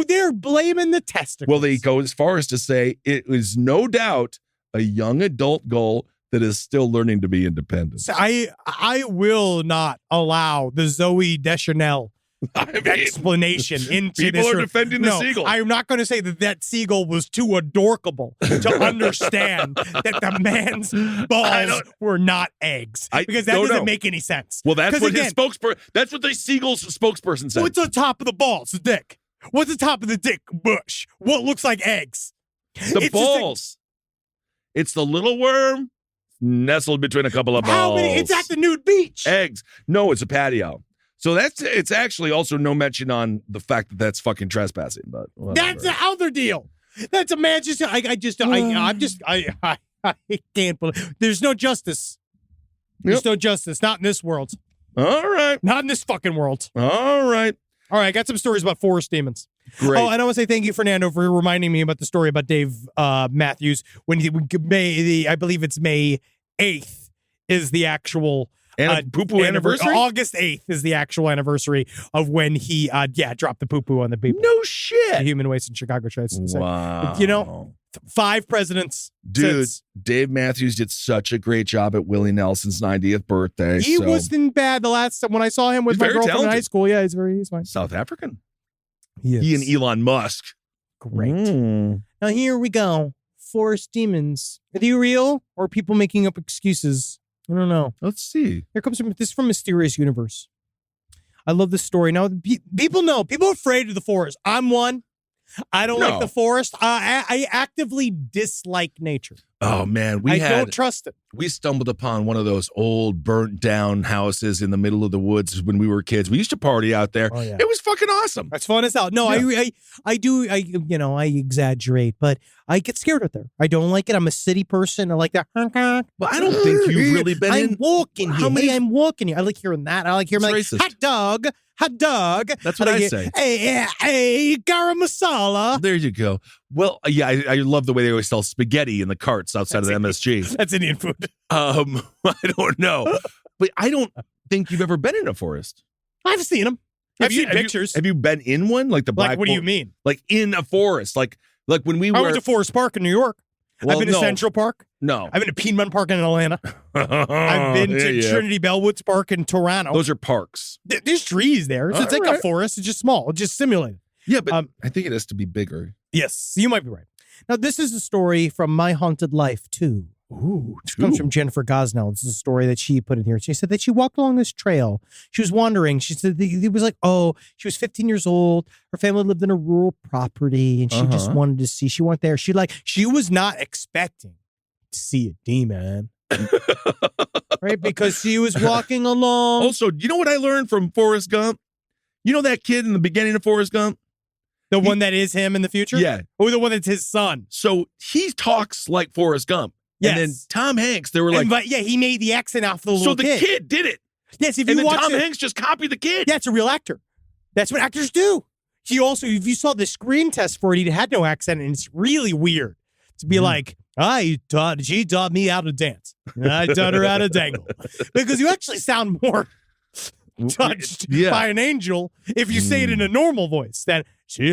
they're blaming the testicles. Well, they go as far as to say it is no doubt a young adult gull that is still learning to be independent. So I will not allow the Zoe Deschanel explanation into people this. are defending the seagull. I'm not going to say that seagull was too adorkable to understand that the man's balls were not eggs, because that doesn't make any sense. Well, that's what his spokesperson. That's what the seagull's spokesperson said. What's on top of the balls? The dick. What's on top of the dick? Bush. What looks like eggs? The balls. It's the little worm nestled between a couple of balls. How many? It's at the nude beach. Eggs. No, it's a patio. So it's actually also no mention on the fact that that's fucking trespassing. But whatever. That's the other deal. That's a man. I can't believe there's no justice. There's no justice. Not in this world. All right. Not in this fucking world. All right. All right. I got some stories about forest demons. Great. Oh, and I want to say thank you, Fernando, for reminding me about the story about Dave Matthews when I believe it's May 8th is the actual Poo-Poo anniversary. August 8th is the actual anniversary of when he dropped the poo-poo on the people. No shit. The human waste in Chicago. Wow. You know, 5 presidents. Dude, since. Dave Matthews did such a great job at Willie Nelson's 90th birthday. He wasn't bad the last time when I saw him with my girlfriend in high school. Yeah, he's fine. South African. He and Elon Musk. Great. Now here we go. Forest demons. Are they real or are people making up excuses? I don't know. Let's see. Here comes this from Mysterious Universe. I love this story. Now, people know. People are afraid of the forest. I'm one. I don't like the forest. I actively dislike nature. Oh, man. I don't trust it. We stumbled upon one of those old burnt down houses in the middle of the woods when we were kids. We used to party out there. Oh, yeah. It was fucking awesome. That's fun as hell. No, yeah. I exaggerate, but I get scared out there. I don't like it. I'm a city person. I like that. Well, I don't think you've really been I'm walking here. I'm walking here. I like hearing that. I like hearing like, hot dog. That's what I say. Hey, garam masala. There you go. Well, yeah, I love the way they always sell spaghetti in the carts outside of the MSG. That's Indian food. I don't know. But I don't think you've ever been in a forest. I've seen them. I've seen pictures. Have you been in one? Like the black. Like, what do you mean? Like in a forest? Like when we were. I went to Forest Park in New York. Well, I've been to Central Park. No. I've been to Piedmont Park in Atlanta. I've been to Trinity Bellwoods Park in Toronto. Those are parks. There's trees there. So it's like a forest. It's just small. It's just simulated. Yeah, but I think it has to be bigger. Yes, you might be right. Now, this is a story from My Haunted Life, too. Ooh, This comes from Jennifer Gosnell. This is a story that she put in here. She said that she walked along this trail. She was wandering. She said that it was like, she was 15 years old. Her family lived in a rural property, and she just wanted to see. She went there. She was not expecting to see a demon. Right? Because she was walking along. Also, you know what I learned from Forrest Gump? You know that kid in the beginning of Forrest Gump? The one that is him in the future? Yeah. Or the one that's his son? So he talks like Forrest Gump. Yes. And then Tom Hanks, they were like... But he made the accent off the little kid. So the kid did it. Yes, if and you then watch Tom Hanks just copied the kid. Yeah, it's a real actor. That's what actors do. He also, if you saw the screen test for it, he had no accent, and it's really weird to be like, she taught me how to dance. And I taught her how to dangle. Because you actually sound more touched by an angel if you say it in a normal voice than because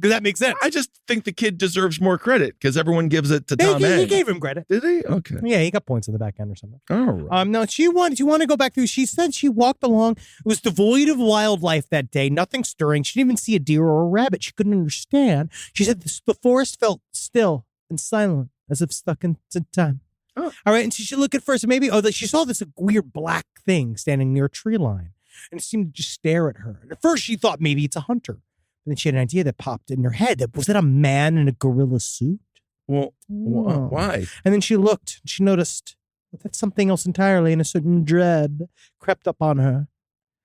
that makes sense. I just think the kid deserves more credit because everyone gives it to Tom Hanks. He gave him credit. Did he? Okay. Yeah, he got points on the back end or something. All right. No, she wanted to go back through. She said she walked along. It was devoid of wildlife that day, nothing stirring. She didn't even see a deer or a rabbit. She couldn't understand. She said the forest felt still and silent, as if stuck into time. Oh. All right, and she should look at first. Maybe she saw this weird black thing standing near a tree line, and it seemed to just stare at her. And at first, she thought maybe it's a hunter. But then she had an idea that popped in her head. Was that a man in a gorilla suit? Well, why? And then she looked. And she noticed that something else entirely, and a certain dread crept up on her.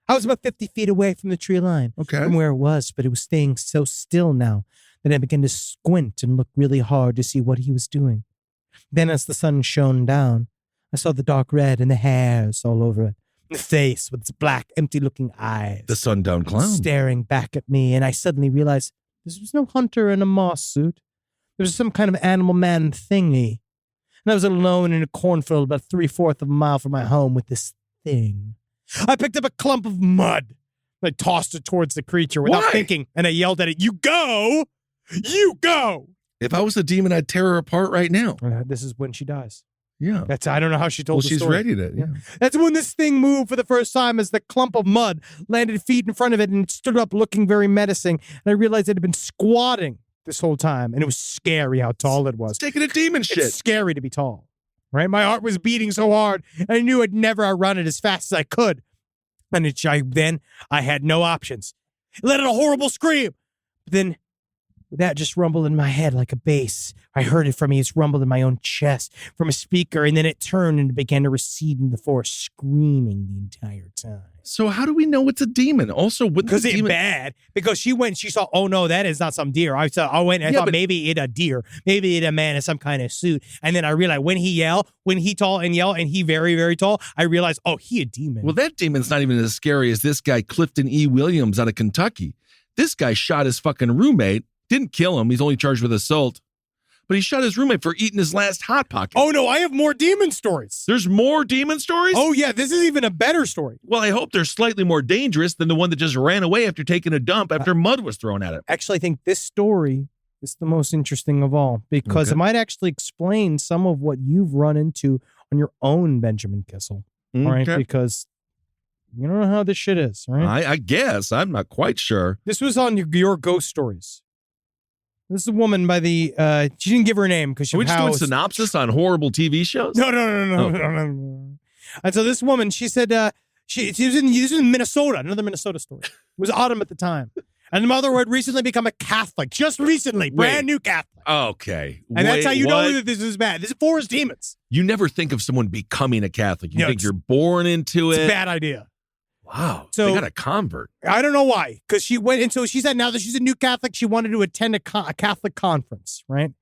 I was about 50 feet away from the tree line, from where it was, but it was staying so still now that I began to squint and look really hard to see what he was doing. Then as the sun shone down, I saw the dark red and the hairs all over it. The face with its black, empty-looking eyes. The sundown clown. Staring back at me, and I suddenly realized this was no hunter in a moss suit. There was some kind of animal man thingy. And I was alone in a cornfield about 3/4 of a mile from my home with this thing. I picked up a clump of mud. I tossed it towards the creature without thinking, and I yelled at it, "You go! You go!" If I was a demon, I'd tear her apart right now. This is when she dies. Yeah. I don't know how she told the she's story. ready to. Yeah. That's when this thing moved for the first time as the clump of mud landed feet in front of it and it stood up looking very menacing. And I realized it had been squatting this whole time. And it was scary how tall it was. It's taking a demon shit. It's scary to be tall, right? My heart was beating so hard. I knew I'd never outrun it as fast as I could. And then I had no options. It let out a horrible scream. But then that just rumbled in my head like a bass. I heard it from me. It's rumbled in my own chest from a speaker. And then it turned and began to recede into the forest, screaming the entire time. So how do we know it's a demon? Also, because it's bad. Because she saw, oh no, that is not some deer. I thought maybe it a deer, maybe it a man in some kind of suit. And then I realized when he tall and yell, and he very, very tall, I realized, oh, he a demon. Well, that demon's not even as scary as this guy, Clifton E. Williams out of Kentucky. This guy shot his fucking roommate, didn't kill him. He's only charged with assault. But he shot his roommate for eating his last Hot Pocket. Oh, no, I have more demon stories. There's more demon stories? Oh, yeah, this is even a better story. Well, I hope they're slightly more dangerous than the one that just ran away after taking a dump after mud was thrown at it. Actually, I think this story is the most interesting of all because it might actually explain some of what you've run into on your own, Benjamin Kissel. All right, because you don't know how this shit is, right? I guess. I'm not quite sure. This was on your ghost stories. This is a woman by the, she didn't give her name because she was doing synopsis on horrible TV shows? No. And so this woman, she said, she was in Minnesota, another Minnesota story. It was autumn at the time. And the mother had recently become a Catholic, just recently, brand new Catholic. Okay. And that's how you know that this is bad. This is forest demons. You never think of someone becoming a Catholic. You think you're born into it. It's a bad idea. Wow. So, they got a convert. I don't know why. Because she went into, she said now that she's a new Catholic, she wanted to attend a Catholic conference, right?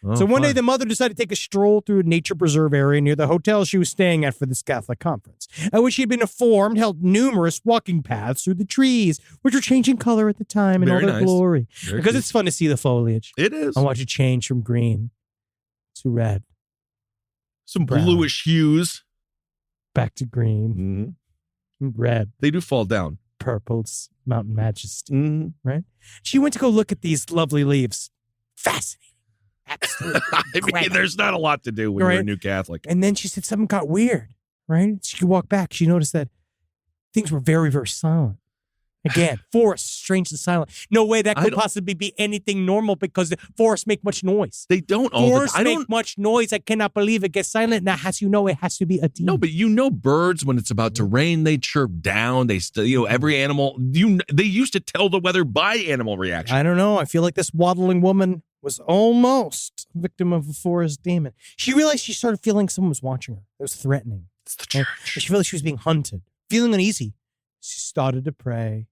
Oh, so one day the mother decided to take a stroll through a nature preserve area near the hotel she was staying at for this Catholic conference, at which she had been informed held numerous walking paths through the trees, which were changing color at the time in all their glory. Because it's fun to see the foliage. It is. I watch it change from green to red. Some bluish hues. Back to green. Red. They do fall down. Purple's mountain majesty, right? She went to go look at these lovely leaves. Fascinating. Absolutely. I mean, there's not a lot to do when you're a new Catholic. And then she said something got weird, right? She walked back. She noticed that things were very, very silent. Again, forests strangely silent. No way that could possibly be anything normal because the forests make much noise. They don't. Forests make much noise. I cannot believe it gets silent. And that has it has to be a demon. No, but birds when it's about to rain, they chirp down. They every animal. They used to tell the weather by animal reaction. I don't know. I feel like this waddling woman was almost a victim of a forest demon. She realized she started feeling someone was watching her. It was threatening. It's the church. She felt like she was being hunted, feeling uneasy. She started to pray.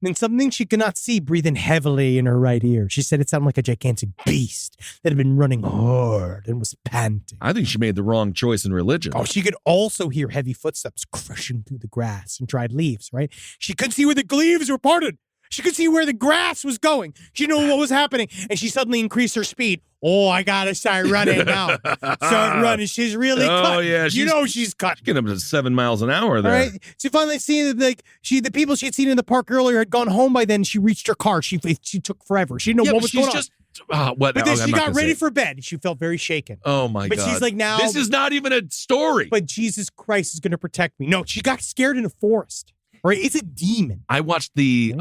Then something she could not see breathing heavily in her right ear. She said it sounded like a gigantic beast that had been running hard and was panting. I think she made the wrong choice in religion. Oh, she could also hear heavy footsteps crushing through the grass and dried leaves, right? She couldn't see where the leaves were parted. She could see where the grass was going. She knew what was happening. And she suddenly increased her speed. Oh, I got to start running now. Start running. She's really cut. Oh, yeah. She's cut. She's getting up to 7 miles an hour there. Right? She finally seen the people she had seen in the park earlier had gone home by then. She reached her car. She took forever. She didn't know what was going on. But then she got ready for bed. She felt very shaken. Oh, my God. But she's like, now. This is not even a story. But Jesus Christ is going to protect me. No, she got scared in a forest. Right? It's a demon. I watched the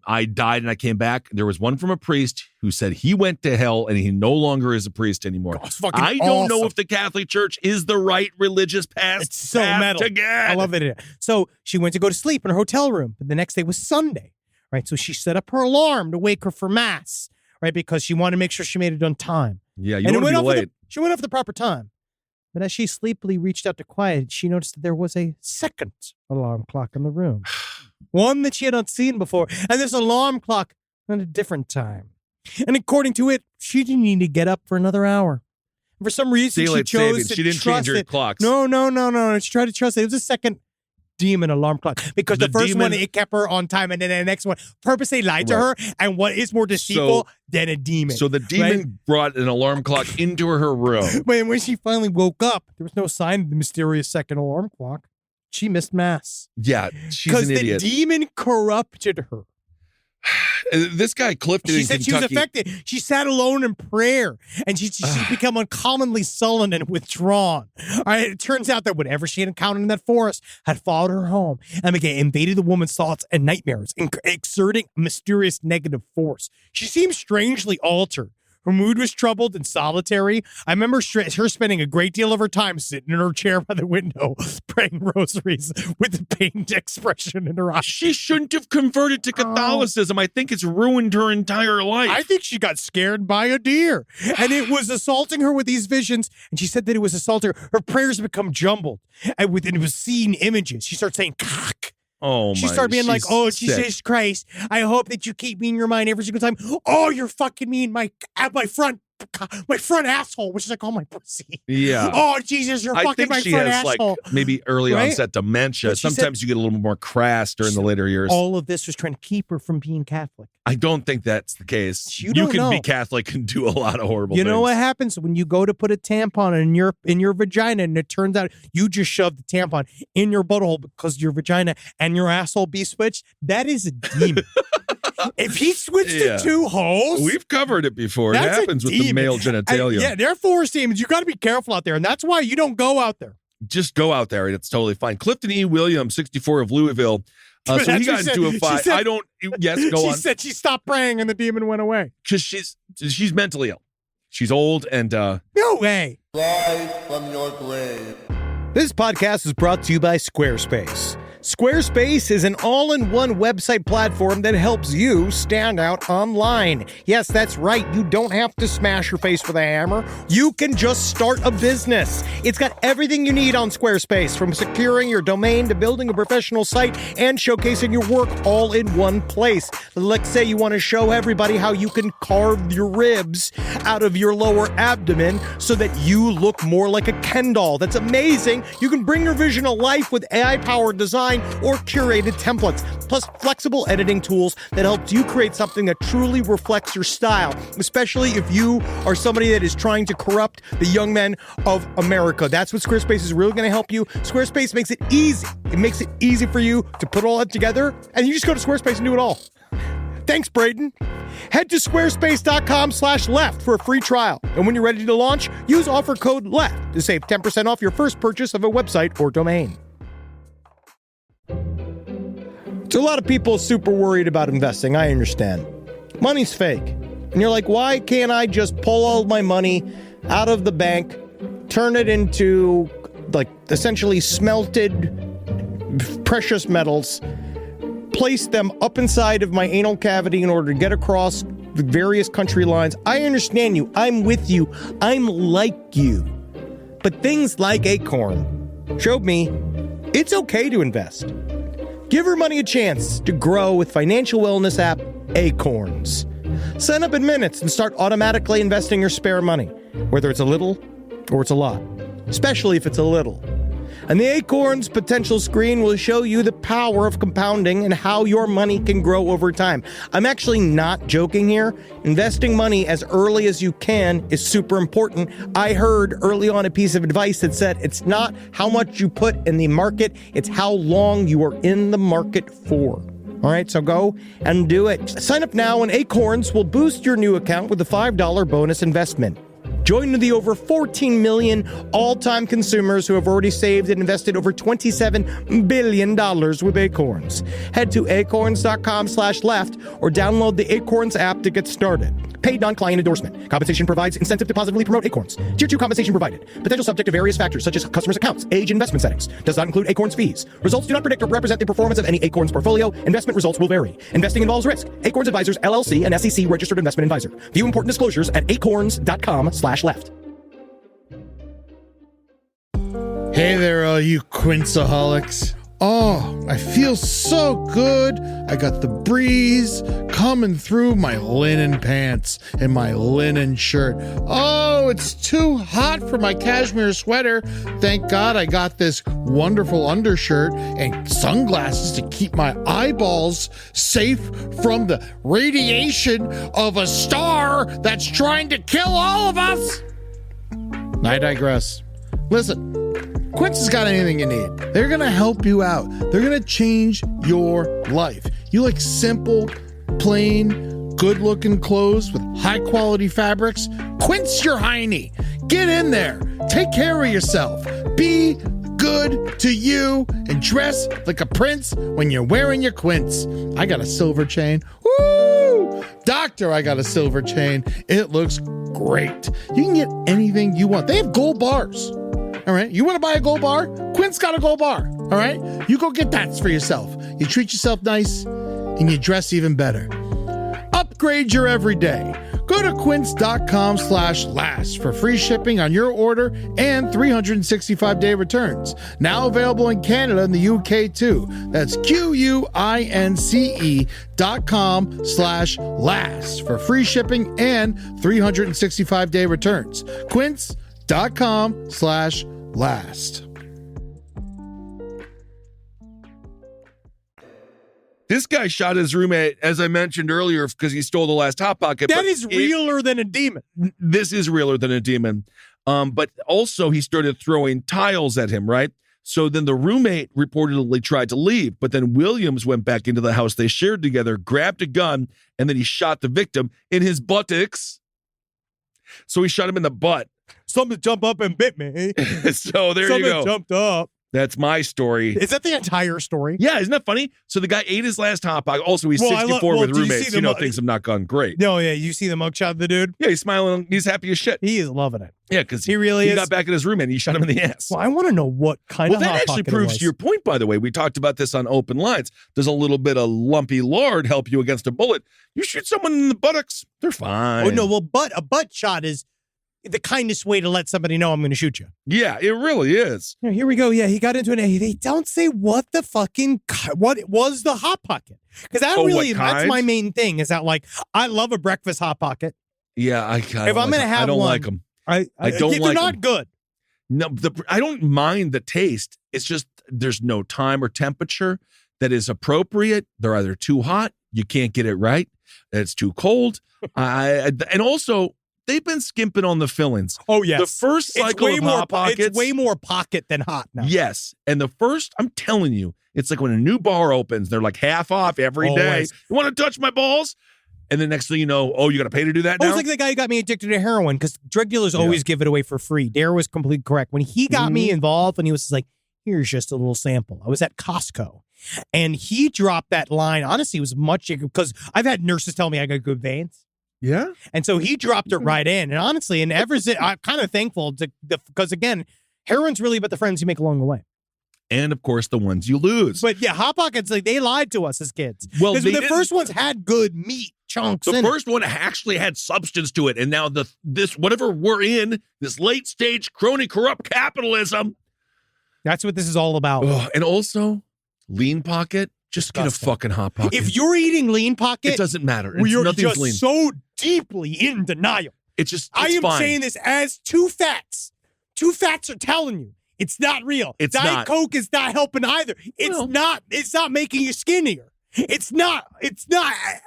I Died and I Came Back. There was one from a priest who said he went to hell and he no longer is a priest anymore. I don't know if the Catholic Church is the right religious path. It's so metal. I love it. So she went to go to sleep in her hotel room, but the next day was Sunday. Right? So she set up her alarm to wake her for mass, right? Because she wanted to make sure she made it on time. Yeah, you want to be late. She went off at the proper time. But as she sleepily reached out to quiet, she noticed that there was a second alarm clock in the room. One that she had not seen before. And this alarm clock at a different time. And according to it, she didn't need to get up for another hour. And for some reason, Daylight she chose savings. to She didn't trust change her it. clocks. No. She tried to trust it. It was a second demon alarm clock. Because the first one, it kept her on time. And then the next one, purposely lied to her. And what is more deceitful than a demon? So the demon brought an alarm clock into her room. But when she finally woke up, there was no sign of the mysterious second alarm clock. She missed mass. Yeah, she's an idiot. Because the demon corrupted her. This guy Clifton She in said Kentucky. she was affected. She sat alone in prayer, and she's become uncommonly sullen and withdrawn. All right, it turns out that whatever she had encountered in that forest had followed her home and began invading the woman's thoughts and nightmares, exerting a mysterious negative force. She seemed strangely altered. Her mood was troubled and solitary. I remember her spending a great deal of her time sitting in her chair by the window, praying rosaries with a pained expression in her eyes. She shouldn't have converted to Catholicism. I think it's ruined her entire life. I think she got scared by a deer, and it was assaulting her with these visions. And she said that it was assaulting her. Her prayers become jumbled, and it was seeing images. She started saying cock. Oh, she started being like, "Oh, Jesus Christ! I hope that you keep me in your mind every single time. Oh, you're fucking me in my front asshole," which is like, "Oh, my pussy." Yeah. Oh, Jesus, you're fucking my front asshole. I think she has like maybe early onset dementia. Sometimes you get a little more crass during the later years. All of this was trying to keep her from being Catholic. I don't think that's the case. You can know. be Catholic and do a lot of horrible You things. know what happens when you go to put a tampon in your vagina, and it turns out you just shoved the tampon in your butthole because your vagina and your asshole be switched? That is a demon. If he switched the two holes, we've covered it before. It that's happens with the male genitalia. Yeah, they're forest demons. You got to be careful out there, and that's why you don't go out there. Just go out there, and it's totally fine. Clifton E. Williams, 64 of Louisville. So he got into a fight. Yes, go on. She said she stopped praying, and the demon went away. Because she's mentally ill. She's old, and no way. Rise from your grave. This podcast is brought to you by Squarespace. Squarespace is an all-in-one website platform that helps you stand out online. Yes, that's right. You don't have to smash your face with a hammer. You can just start a business. It's got everything you need on Squarespace, from securing your domain to building a professional site and showcasing your work all in one place. Let's say you want to show everybody how you can carve your ribs out of your lower abdomen so that you look more like a Ken doll. That's amazing. You can bring your vision to life with AI-powered design or curated templates, plus flexible editing tools that helps you create something that truly reflects your style, especially if you are somebody that is trying to corrupt the young men of America. That's what Squarespace is really going to help you. Squarespace makes it easy. It makes it easy for you to put all that together, and you just go to Squarespace and do it all. Thanks, Braden. Head to squarespace.com/left for a free trial. And when you're ready to launch, use offer code LEFT to save 10% off your first purchase of a website or domain. So a lot of people are super worried about investing. I understand. Money's fake. And you're like, why can't I just pull all my money out of the bank, turn it into like essentially smelted precious metals, place them up inside of my anal cavity in order to get across the various country lines? I understand you. I'm with you. I'm like you. But things like Acorn showed me it's okay to invest. Give your money a chance to grow with financial wellness app Acorns. Sign up in minutes and start automatically investing your spare money, whether it's a little or it's a lot, especially if it's a little. And the Acorns potential screen will show you the power of compounding and how your money can grow over time. I'm actually not joking here. Investing money as early as you can is super important. I heard early on a piece of advice that said it's not how much you put in the market, it's how long you are in the market for. All right, so go and do it. Sign up now and Acorns will boost your new account with a $5 bonus investment. Join the over 14 million all-time consumers who have already saved and invested over $27 billion with Acorns. Head to acorns.com/left or download the Acorns app to get started. Paid non-client endorsement. Compensation provides incentive to positively promote Acorns. Tier 2 compensation provided. Potential subject to various factors such as customers' accounts, age, and investment settings. Does not include Acorns fees. Results do not predict or represent the performance of any Acorns portfolio. Investment results will vary. Investing involves risk. Acorns Advisors, LLC, an SEC registered investment advisor. View important disclosures at acorns.com/left. Hey there, all you Quinceaholics. Oh, I feel so good. I got the breeze coming through my linen pants and my linen shirt. Oh, it's too hot for my cashmere sweater. Thank God I got this wonderful undershirt and sunglasses to keep my eyeballs safe from the radiation of a star that's trying to kill all of us. I digress. Listen. Quince has got anything you need. They're going to help you out. They're going to change your life. You like simple, plain, good-looking clothes with high-quality fabrics, quince your hiney. Get in there. Take care of yourself. Be good to you and dress like a prince when you're wearing your quince. I got a silver chain. Woo! Doctor, I got a silver chain. It looks great. You can get anything you want. They have gold bars. All right. You want to buy a gold bar? Quince got a gold bar. All right. You go get that for yourself. You treat yourself nice and you dress even better. Upgrade your everyday. Go to quince.com/last for free shipping on your order and 365-day returns. Now available in Canada and the UK too. That's QUINCE.com/last for free shipping and 365-day returns. Quince.com/last. This guy shot his roommate, as I mentioned earlier, because he stole the last Hot Pocket. That is realer than a demon. This is realer than a demon. But also he started throwing tiles at him, right? So then the roommate reportedly tried to leave, but then Williams went back into the house they shared together, grabbed a gun, and then he shot the victim in his buttocks. So he shot him in the butt. Something jumped up and bit me. So there you go. Something jumped up. That's my story. Is that the entire story? Yeah, isn't that funny? So the guy ate his last Hot Pocket. Also, he's 64 with roommates. Things have not gone great. No, yeah, you see the mugshot of the dude? Yeah, he's smiling. He's happy as shit. He is loving it. Yeah, because he really is. He got back at his roommate and he shot him in the ass. Well, I want to know what kind of Hot Pocket. Well, that actually proves to your point, by the way. We talked about this on Open Lines. Does a little bit of lumpy lard help you against a bullet? You shoot someone in the buttocks, they're fine. Oh, no, well, a butt shot is the kindest way to let somebody know I'm going to shoot you. Yeah, it really is. Yeah, here we go. Yeah, he got into they don't say what was the Hot Pocket. Because that's my main thing is that, like, I love a breakfast Hot Pocket. Yeah, if I'm going to have I don't one, like them. I don't like them. They're not good. No, I don't mind the taste. It's just there's no time or temperature that is appropriate. They're either too hot, you can't get it right. It's too cold. And also, they've been skimping on the fillings. Oh, yes. The first cycle of Hot Pockets. It's way more pocket than hot now. Yes. And the first, I'm telling you, it's like when a new bar opens, they're like half off every day. You want to touch my balls? And the next thing you know, you got to pay to do that now? It's like the guy who got me addicted to heroin because drug dealers always give it away for free. Dare was completely correct. When he got me involved and he was like, here's just a little sample. I was at Costco and he dropped that line. Honestly, it was much because I've had nurses tell me I got good veins. Yeah. And so he dropped it right in. And honestly, and ever since, I'm kind of thankful because, again, heroin's really about the friends you make along the way. And, of course, the ones you lose. But, yeah, Hot Pockets, like, they lied to us as kids. Well, because the first ones had good meat chunks The first one actually had substance to it. And now this whatever we're in, this late-stage crony corrupt capitalism. That's what this is all about. And also, Lean Pocket. Just get a fucking Hot Pocket. If you're eating Lean Pocket, it doesn't matter. You're just lean. so deeply in denial. I am fine. Saying this as two fats. Two fats are telling you it's not real. Diet Coke is not helping either. It's not making you skinnier. It's not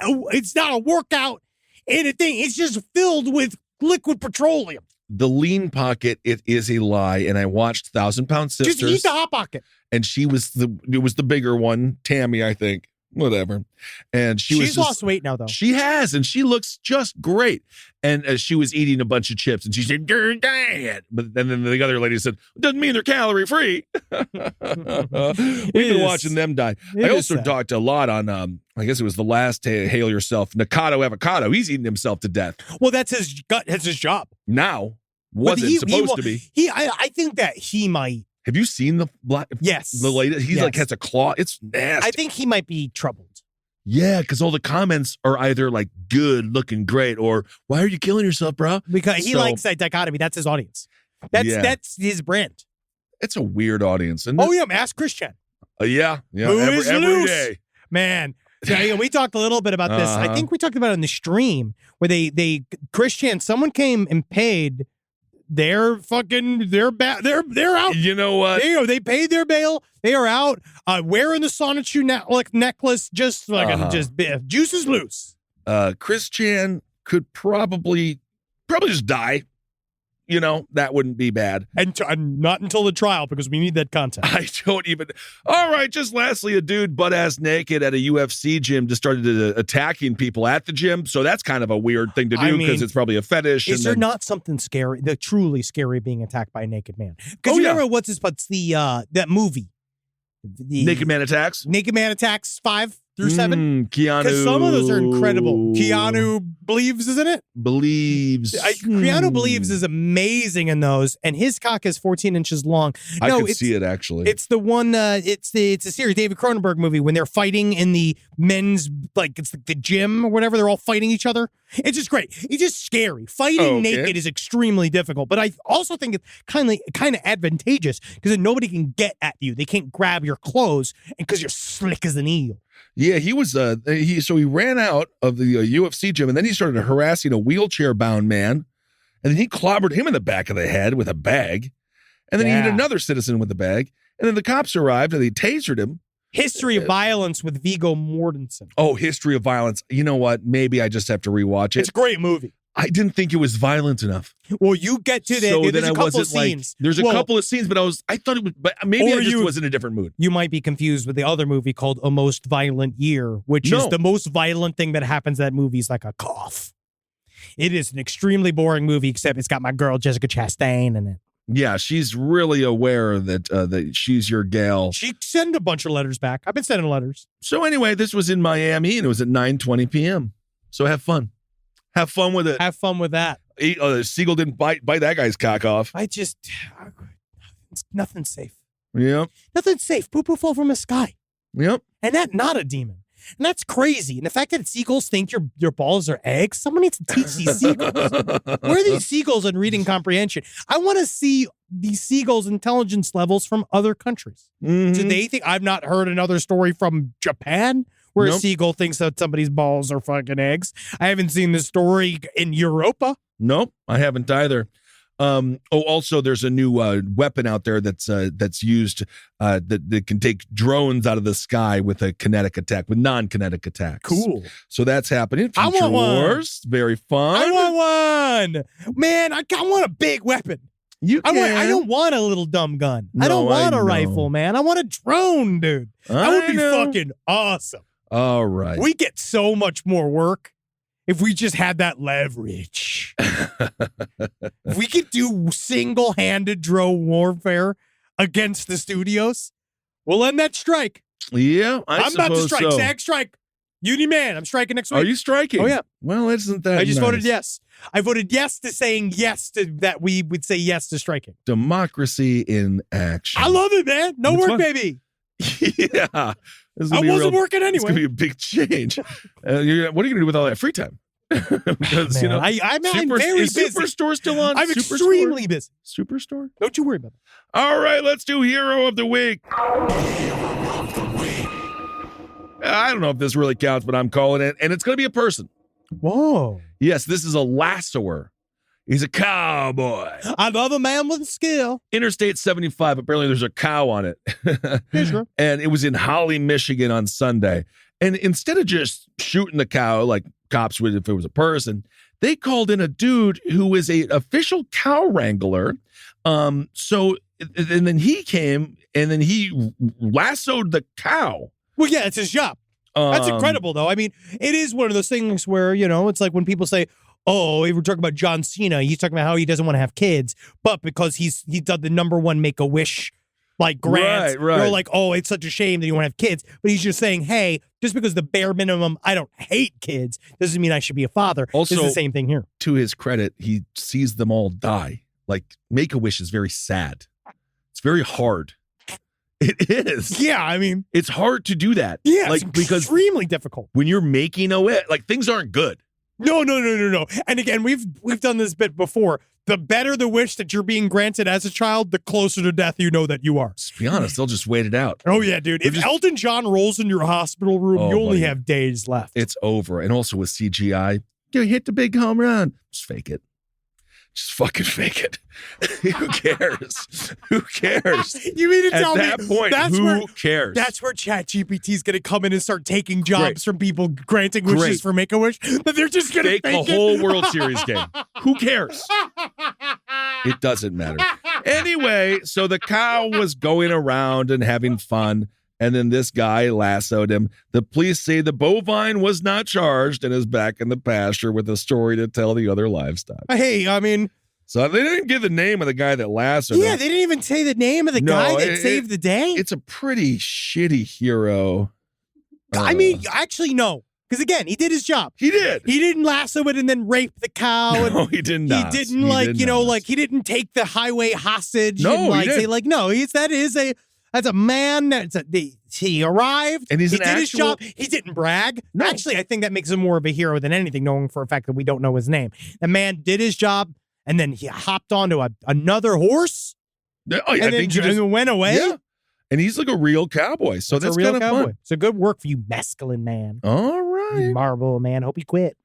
a workout anything. It's just filled with liquid petroleum. The Lean Pocket, it is a lie. And I watched 1,000 Pound Sisters. Just eat the Hot Pocket. And it was the bigger one, Tammy, I think. Whatever. And she's lost weight now, though. She has, and she looks just great. And she was eating a bunch of chips, and she said, "You're dead." But then the other lady said, "Doesn't mean they're calorie free." We've been watching them die. I also talked a lot on, I guess it was the last Hail Yourself, Nikado Avocado. He's eating himself to death. Well, that's his job. Now. Wasn't supposed to be. I think that he might. Have you seen the black? Yes. The latest? He's like has a claw. It's nasty. I think he might be troubled. Yeah, because all the comments are either like good, looking great, or why are you killing yourself, bro? Because he likes that dichotomy. That's his audience. That's his brand. It's a weird audience. And ask Christian. Yeah. Every day. Man. So, we talked a little bit about this. I think we talked about it in the stream where someone came and paid. They're out. You know what? They paid their bail. They are out. Wearing the Sonichu necklace. Just juice is loose. Chris Chan could probably just die. that wouldn't be bad. And not until the trial, because we need that content. I don't even. All right, just lastly, a dude butt-ass naked at a UFC gym just started attacking people at the gym. So that's kind of a weird thing to do because it's probably a fetish. Is there not something scary, truly scary being attacked by a naked man? Because remember what's that movie? Naked Man Attacks? Naked Man Attacks 5 through 7? Keanu. Because some of those are incredible. Keanu believes, isn't it? Keanu believes is amazing in those, and his cock is 14 inches long. I could see it, actually. It's the one, it's a series, David Cronenberg movie, when they're fighting in the men's, it's like the gym or whatever, they're all fighting each other. It's just great. It's just scary. Fighting naked is extremely difficult, but I also think it's kind of advantageous because then nobody can get at you. They can't grab your clothes because you're slick as an eel. Yeah, he was. He ran out of the UFC gym, and then he started harassing a wheelchair-bound man, and then he clobbered him in the back of the head with a bag, and then he hit another citizen with a bag, and then the cops arrived and they tasered him. History of Violence with Viggo Mortensen. Oh, History of Violence. You know what? Maybe I just have to rewatch it. It's a great movie. I didn't think it was violent enough. Well, you get to that. So there's then a couple of scenes. There's a couple of scenes, but I thought it was, but maybe I just was in a different mood. You might be confused with the other movie called A Most Violent Year, which is the most violent thing that happens in that movie is like a cough. It is an extremely boring movie, except it's got my girl Jessica Chastain in it. Yeah, she's really aware that she's your gal. She sent a bunch of letters back. I've been sending letters. So anyway, this was in Miami, and it was at 9:20 p.m. So have fun. Have fun with it. Have fun with that. The seagull didn't bite that guy's cock off. Nothing's safe. Yep. Nothing's safe. Poo-Poo fell from the sky. Yep. And that not a demon. And that's crazy. And the fact that seagulls think your balls are eggs, someone needs to teach these seagulls. Where are these seagulls in reading comprehension? I want to see these seagulls' intelligence levels from other countries. Mm-hmm. Do they think? I've not heard another story from Japan where a seagull thinks that somebody's balls are fucking eggs. I haven't seen this story in Europa. Nope, I haven't either. Also, there's a new weapon out there that's used that can take drones out of the sky with a kinetic attack, with non-kinetic attacks. Cool. So that's happening. I want one. Very fun. I want one. Man, I want a big weapon. I don't want a little dumb gun. No, I don't want a rifle, man. I want a drone, dude. That would be fucking awesome. All right. We get so much more work if we just had that leverage. If we could do single-handed drone warfare against the studios, we'll end that strike. Yeah, I'm about to strike. So. SAG strike. Uni man, I'm striking next week. Are you striking? Oh, yeah. Well, isn't that I just nice? voted yes. I voted yes to saying yes to that we would say yes to striking. Democracy in action. I love it, man. No work, fun. baby. Yeah. I wasn't working anyway. It's going to be a big change. What are you going to do with all that free time? Because, man, I'm very busy. Superstore still on? I'm extremely busy. Superstore? Don't you worry about it. All right, let's do Hero of the Week. I don't know if this really counts, but I'm calling it. And it's going to be a person. Whoa. Yes, this is a lassoer. He's a cowboy. I love a man with skill. Interstate 75. Apparently, there's a cow on it. Yeah, sure. And it was in Holly, Michigan on Sunday. And instead of just shooting the cow like cops would if it was a person, they called in a dude who is an official cow wrangler. And then he came and then he lassoed the cow. Well, yeah, it's his job. That's incredible, though. I mean, it is one of those things where, it's like when people say, oh, we were talking about John Cena. He's talking about how he doesn't want to have kids, but because he's done the #1 Make-A-Wish grants, right. They're like, oh, it's such a shame that you want to have kids. But he's just saying, hey, just because the bare minimum, I don't hate kids, doesn't mean I should be a father. Also, it's the same thing here. To his credit, he sees them all die. Like, Make-A-Wish is very sad. It's very hard. It is. Yeah, I mean, it's hard to do that. Yeah, it's extremely difficult. When you're making a wish, things aren't good. No. And again, we've done this bit before. The better the wish that you're being granted as a child, the closer to death you know that you are. To be honest, they'll just wait it out. Oh, yeah, dude. If Elton John rolls in your hospital room, you only have days left. It's over. And also with CGI, you hit the big home run. Just fake it. Just fucking fake it. Who cares? Who cares? You mean to tell me at that point, who cares? That's where ChatGPT is going to come in and start taking jobs from people granting wishes for Make-A-Wish. That they're just going to fake a whole World Series game. Who cares? It doesn't matter. Anyway, so the cow was going around and having fun, and then this guy lassoed him. The police say the bovine was not charged and is back in the pasture with a story to tell the other livestock. Hey, I mean... So they didn't give the name of the guy that lassoed him. Yeah, they didn't even say the name of the guy that saved the day. It's a pretty shitty hero. I mean, actually, no. Because again, he did his job. He did. He didn't lasso it and then rape the cow. No, he did not. He didn't he didn't take the highway hostage. No, and he didn't. say no. That's a man. He arrived. And he did his job. He didn't brag. No. Actually, I think that makes him more of a hero than anything, knowing for a fact that we don't know his name. The man did his job, and then he hopped onto another horse. And went away. Yeah. And he's like a real cowboy. So that's kind of fun. So good work for you, masculine man. All right. You Marlboro man. Hope you quit.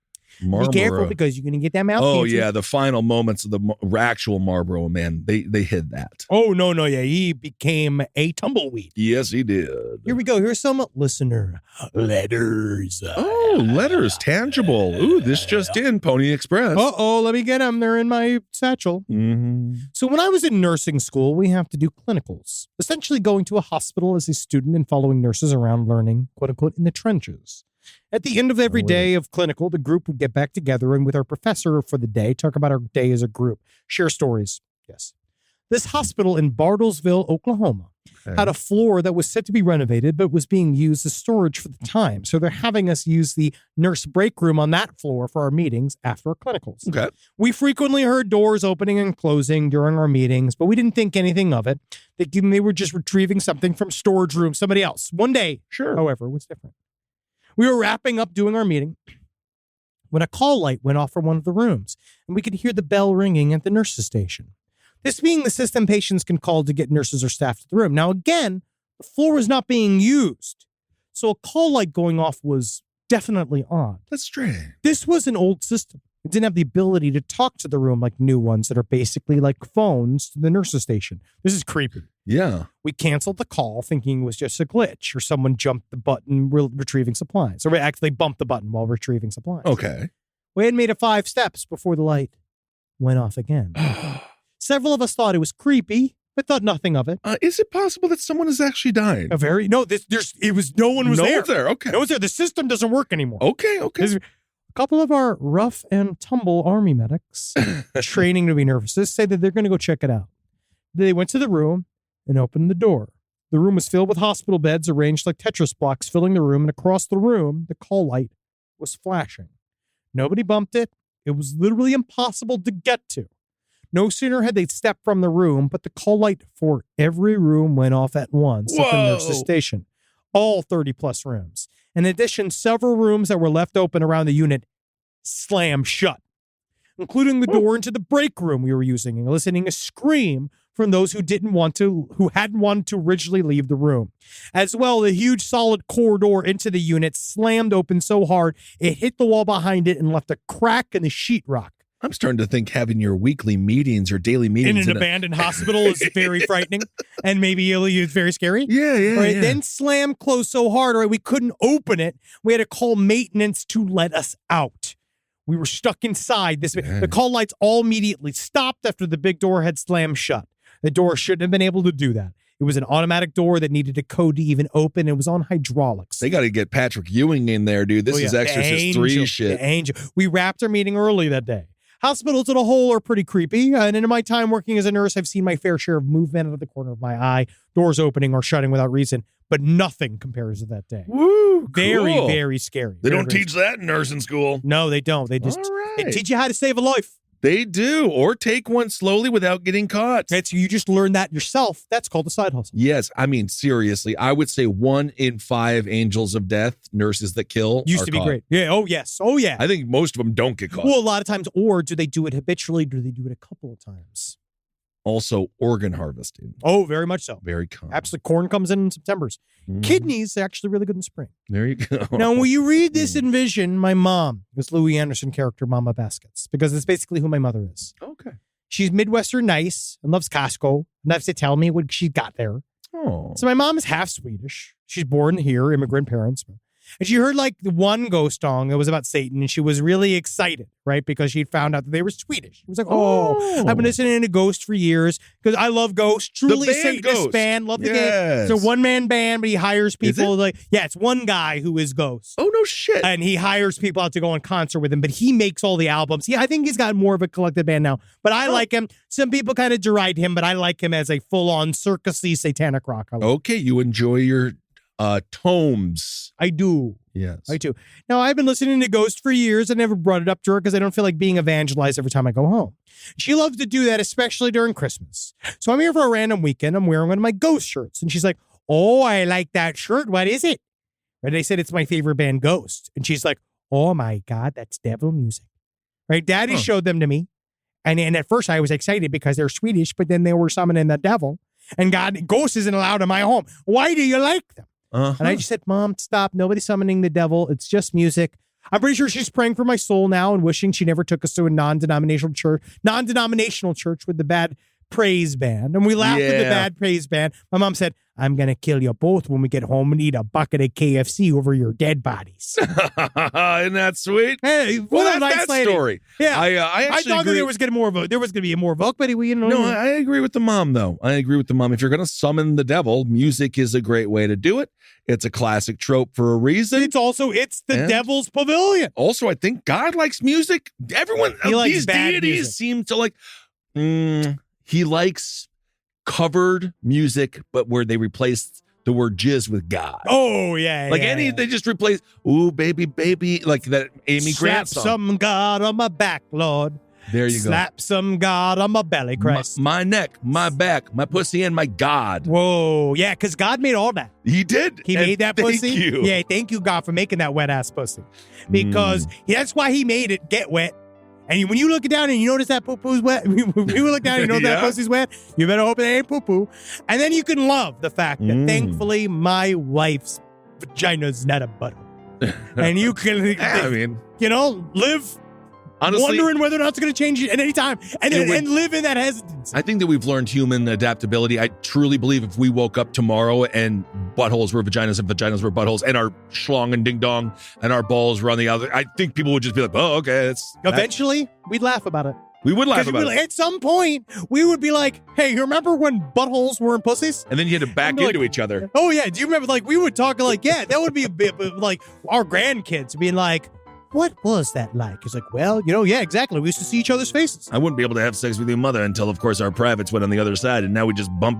Marlboro. Be careful because you're going to get that mouth. Oh, cancer. yeah. The final moments of the actual Marlboro man, they hid that. Oh, no. Yeah. He became a tumbleweed. Yes, he did. Here we go. Here's some listener letters. Oh, letters. Tangible. Ooh, this just in. Pony Express. Uh-oh. Let me get them. They're in my satchel. Mm-hmm. So when I was in nursing school, we have to do clinicals. Essentially going to a hospital as a student and following nurses around learning, quote unquote, in the trenches. At the end of every day of clinical, the group would get back together and with our professor for the day, talk about our day as a group, share stories. Yes. This hospital in Bartlesville, Oklahoma, had a floor that was set to be renovated, but was being used as storage for the time. So they're having us use the nurse break room on that floor for our meetings after our clinicals. Okay. We frequently heard doors opening and closing during our meetings, but we didn't think anything of it. They were just retrieving something from storage room, somebody else. One day, however, was different. We were wrapping up doing our meeting when a call light went off from one of the rooms, and we could hear the bell ringing at the nurse's station. This being the system patients can call to get nurses or staff to the room. Now, again, the floor was not being used, so a call light going off was definitely odd. That's strange. This was an old system. It didn't have the ability to talk to the room like new ones that are basically like phones to the nurse's station. This is creepy. Yeah. We canceled the call thinking it was just a glitch or someone jumped the button retrieving supplies. Or we actually bumped the button while retrieving supplies. Okay. We had made it 5 steps before the light went off again. Several of us thought it was creepy, but thought nothing of it. Is it possible that someone has actually died? No one was there. No one's there. Okay. No one's there. The system doesn't work anymore. Okay. A couple of our rough and tumble army medics training to be nurses say that they're going to go check it out. They went to the room and opened the door. The room was filled with hospital beds arranged like Tetris blocks filling the room, and across the room, the call light was flashing. Nobody bumped it. It was literally impossible to get to. No sooner had they stepped from the room, but the call light for every room went off at once at the nurse's station. All 30-plus rooms. In addition, several rooms that were left open around the unit slammed shut, including the door into the break room we were using, and eliciting a scream from those who hadn't wanted to originally leave the room. As well, the huge solid corridor into the unit slammed open so hard it hit the wall behind it and left a crack in the sheetrock. I'm starting to think having your weekly meetings or daily meetings in an abandoned hospital is very frightening and maybe it's very scary. Yeah. Right, then slam closed so hard, right, we couldn't open it. We had to call maintenance to let us out. We were stuck inside. The call lights all immediately stopped after the big door had slammed shut. The door shouldn't have been able to do that. It was an automatic door that needed a code to even open. It was on hydraulics. They got to get Patrick Ewing in there, dude. This is Exorcist 3 shit. The angel. We wrapped our meeting early that day. Hospitals as a whole are pretty creepy. And in my time working as a nurse, I've seen my fair share of movement out of the corner of my eye, doors opening or shutting without reason, but nothing compares to that day. Woo, very, cool. very scary. They don't teach that in nursing school. No, they don't. They just they teach you how to save a life. They do, or take one slowly without getting caught. You just learn that yourself. That's called a side hustle. Yes, I mean, seriously, I would say 1 in 5 angels of death, nurses that kill, used to be great. Yeah, oh yes, oh yeah. I think most of them don't get caught. Well, a lot of times, or do they do it habitually, or do they do it a couple of times? Also, organ harvesting. Oh, very much so. Very common. Absolutely. Corn comes in September. Kidneys are actually really good in spring. There you go. Now, when you read this, envision my mom, this Louis Anderson character, Mama Baskets, because it's basically who my mother is. Okay. She's Midwestern nice and loves Costco. And loves to tell me what she got there. Oh. So my mom is half Swedish. She's born here, immigrant parents. And she heard like the one ghost song that was about Satan, and she was really excited, right? Because she'd found out that they were Swedish. She was like, oh, I've been listening to Ghost for years because I love Ghost. Truly Satanist Ghost. band. Love the game. Yes. It's a one-man band, but he hires people. Like, yeah, it's one guy who is Ghost. Oh, no shit. And he hires people out to go on concert with him, but he makes all the albums. Yeah, I think he's got more of a collective band now, but I like him. Some people kind of deride him, but I like him as a full-on circusy satanic rock. Okay, you enjoy your tomes. I do. Yes. I do. Now, I've been listening to Ghost for years. I never brought it up to her because I don't feel like being evangelized every time I go home. She loves to do that, especially during Christmas. So I'm here for a random weekend. I'm wearing one of my Ghost shirts. And she's like, oh, I like that shirt. What is it? And I said, it's my favorite band, Ghost. And she's like, oh my God, that's devil music. Right? Daddy showed them to me. And at first I was excited because they're Swedish, but then they were summoning the devil. And Ghost isn't allowed in my home. Why do you like them? And I just said, Mom, stop. Nobody's summoning the devil. It's just music. I'm pretty sure she's praying for my soul now and wishing she never took us to a non-denominational church with the bad praise band. And we laughed at the bad praise band. My mom said, I'm going to kill you both when we get home and eat a bucket of KFC over your dead bodies. Isn't that sweet? Hey, well, that's nice that story. Yeah. I actually thought agree. there was going to be more vote, but we didn't know. No, I agree with the mom, though. I agree with the mom. If you're going to summon the devil, music is a great way to do it. It's a classic trope for a reason. It's the devil's pavilion. Also, I think God likes music. Everyone, these deities seem to like, he likes covered music, but where they replaced the word jizz with God. Oh, yeah. They just replace, ooh, baby, baby, like that Amy Grant song. Slap some God on my back, Lord. There you go. Slap some God on my belly, Christ. My neck, my back, my pussy, and my God. Whoa. Yeah, because God made all that. He did. He made that pussy. Thank you. Yeah, thank you, God, for making that wet-ass pussy. Because that's why he made it get wet. And when you look down and you notice that poo-poo's wet, when you look down and you know that pussy's wet, you better hope it ain't poo-poo. And then you can love the fact that thankfully my wife's vagina's not a butthole. And you can, live honestly, wondering whether or not it's going to change at any time and live in that hesitancy. I think that we've learned human adaptability. I truly believe if we woke up tomorrow and buttholes were vaginas and vaginas were buttholes and our schlong and ding dong and our balls were on the other, I think people would just be like, oh, okay. Eventually, we'd laugh about it. We would laugh about it. At some point, we would be like, hey, you remember when buttholes weren't pussies? And then you had to back into each other. Oh, yeah. Do you remember, we would talk that would be a bit like our grandkids being like, what was that like? It's like, well, yeah, exactly. We used to see each other's faces. I wouldn't be able to have sex with your mother until, of course, our privates went on the other side, and now we just bump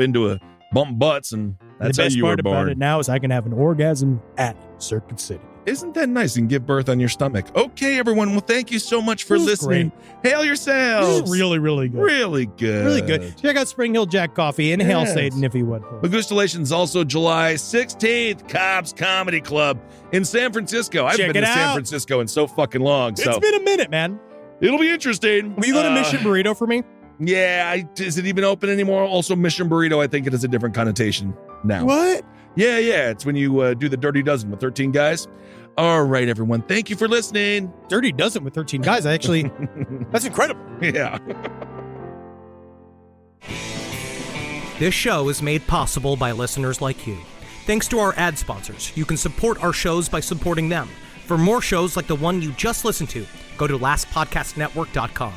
butts, and that's how you were born. The best part about it now is I can have an orgasm at Circuit City. Isn't that nice? And give birth on your stomach. Okay, everyone. Well, thank you so much for listening. Great. Hail yourselves. This is really, really good. Really good. Really good. Check out Spring Hill Jack Coffee and Hail Satan if you would. Magustalation's also July 16th, Cobb's Comedy Club in San Francisco. I haven't been to San Francisco in so fucking long. It's been a minute, man. It'll be interesting. Will you go to Mission Burrito for me? Yeah. Is it even open anymore? Also, Mission Burrito, I think it has a different connotation now. What? Yeah. It's when you do the Dirty Dozen with 13 guys. All right, everyone. Thank you for listening. Dirty Dozen with 13 guys. That's incredible. Yeah. This show is made possible by listeners like you. Thanks to our ad sponsors. You can support our shows by supporting them. For more shows like the one you just listened to, go to lastpodcastnetwork.com.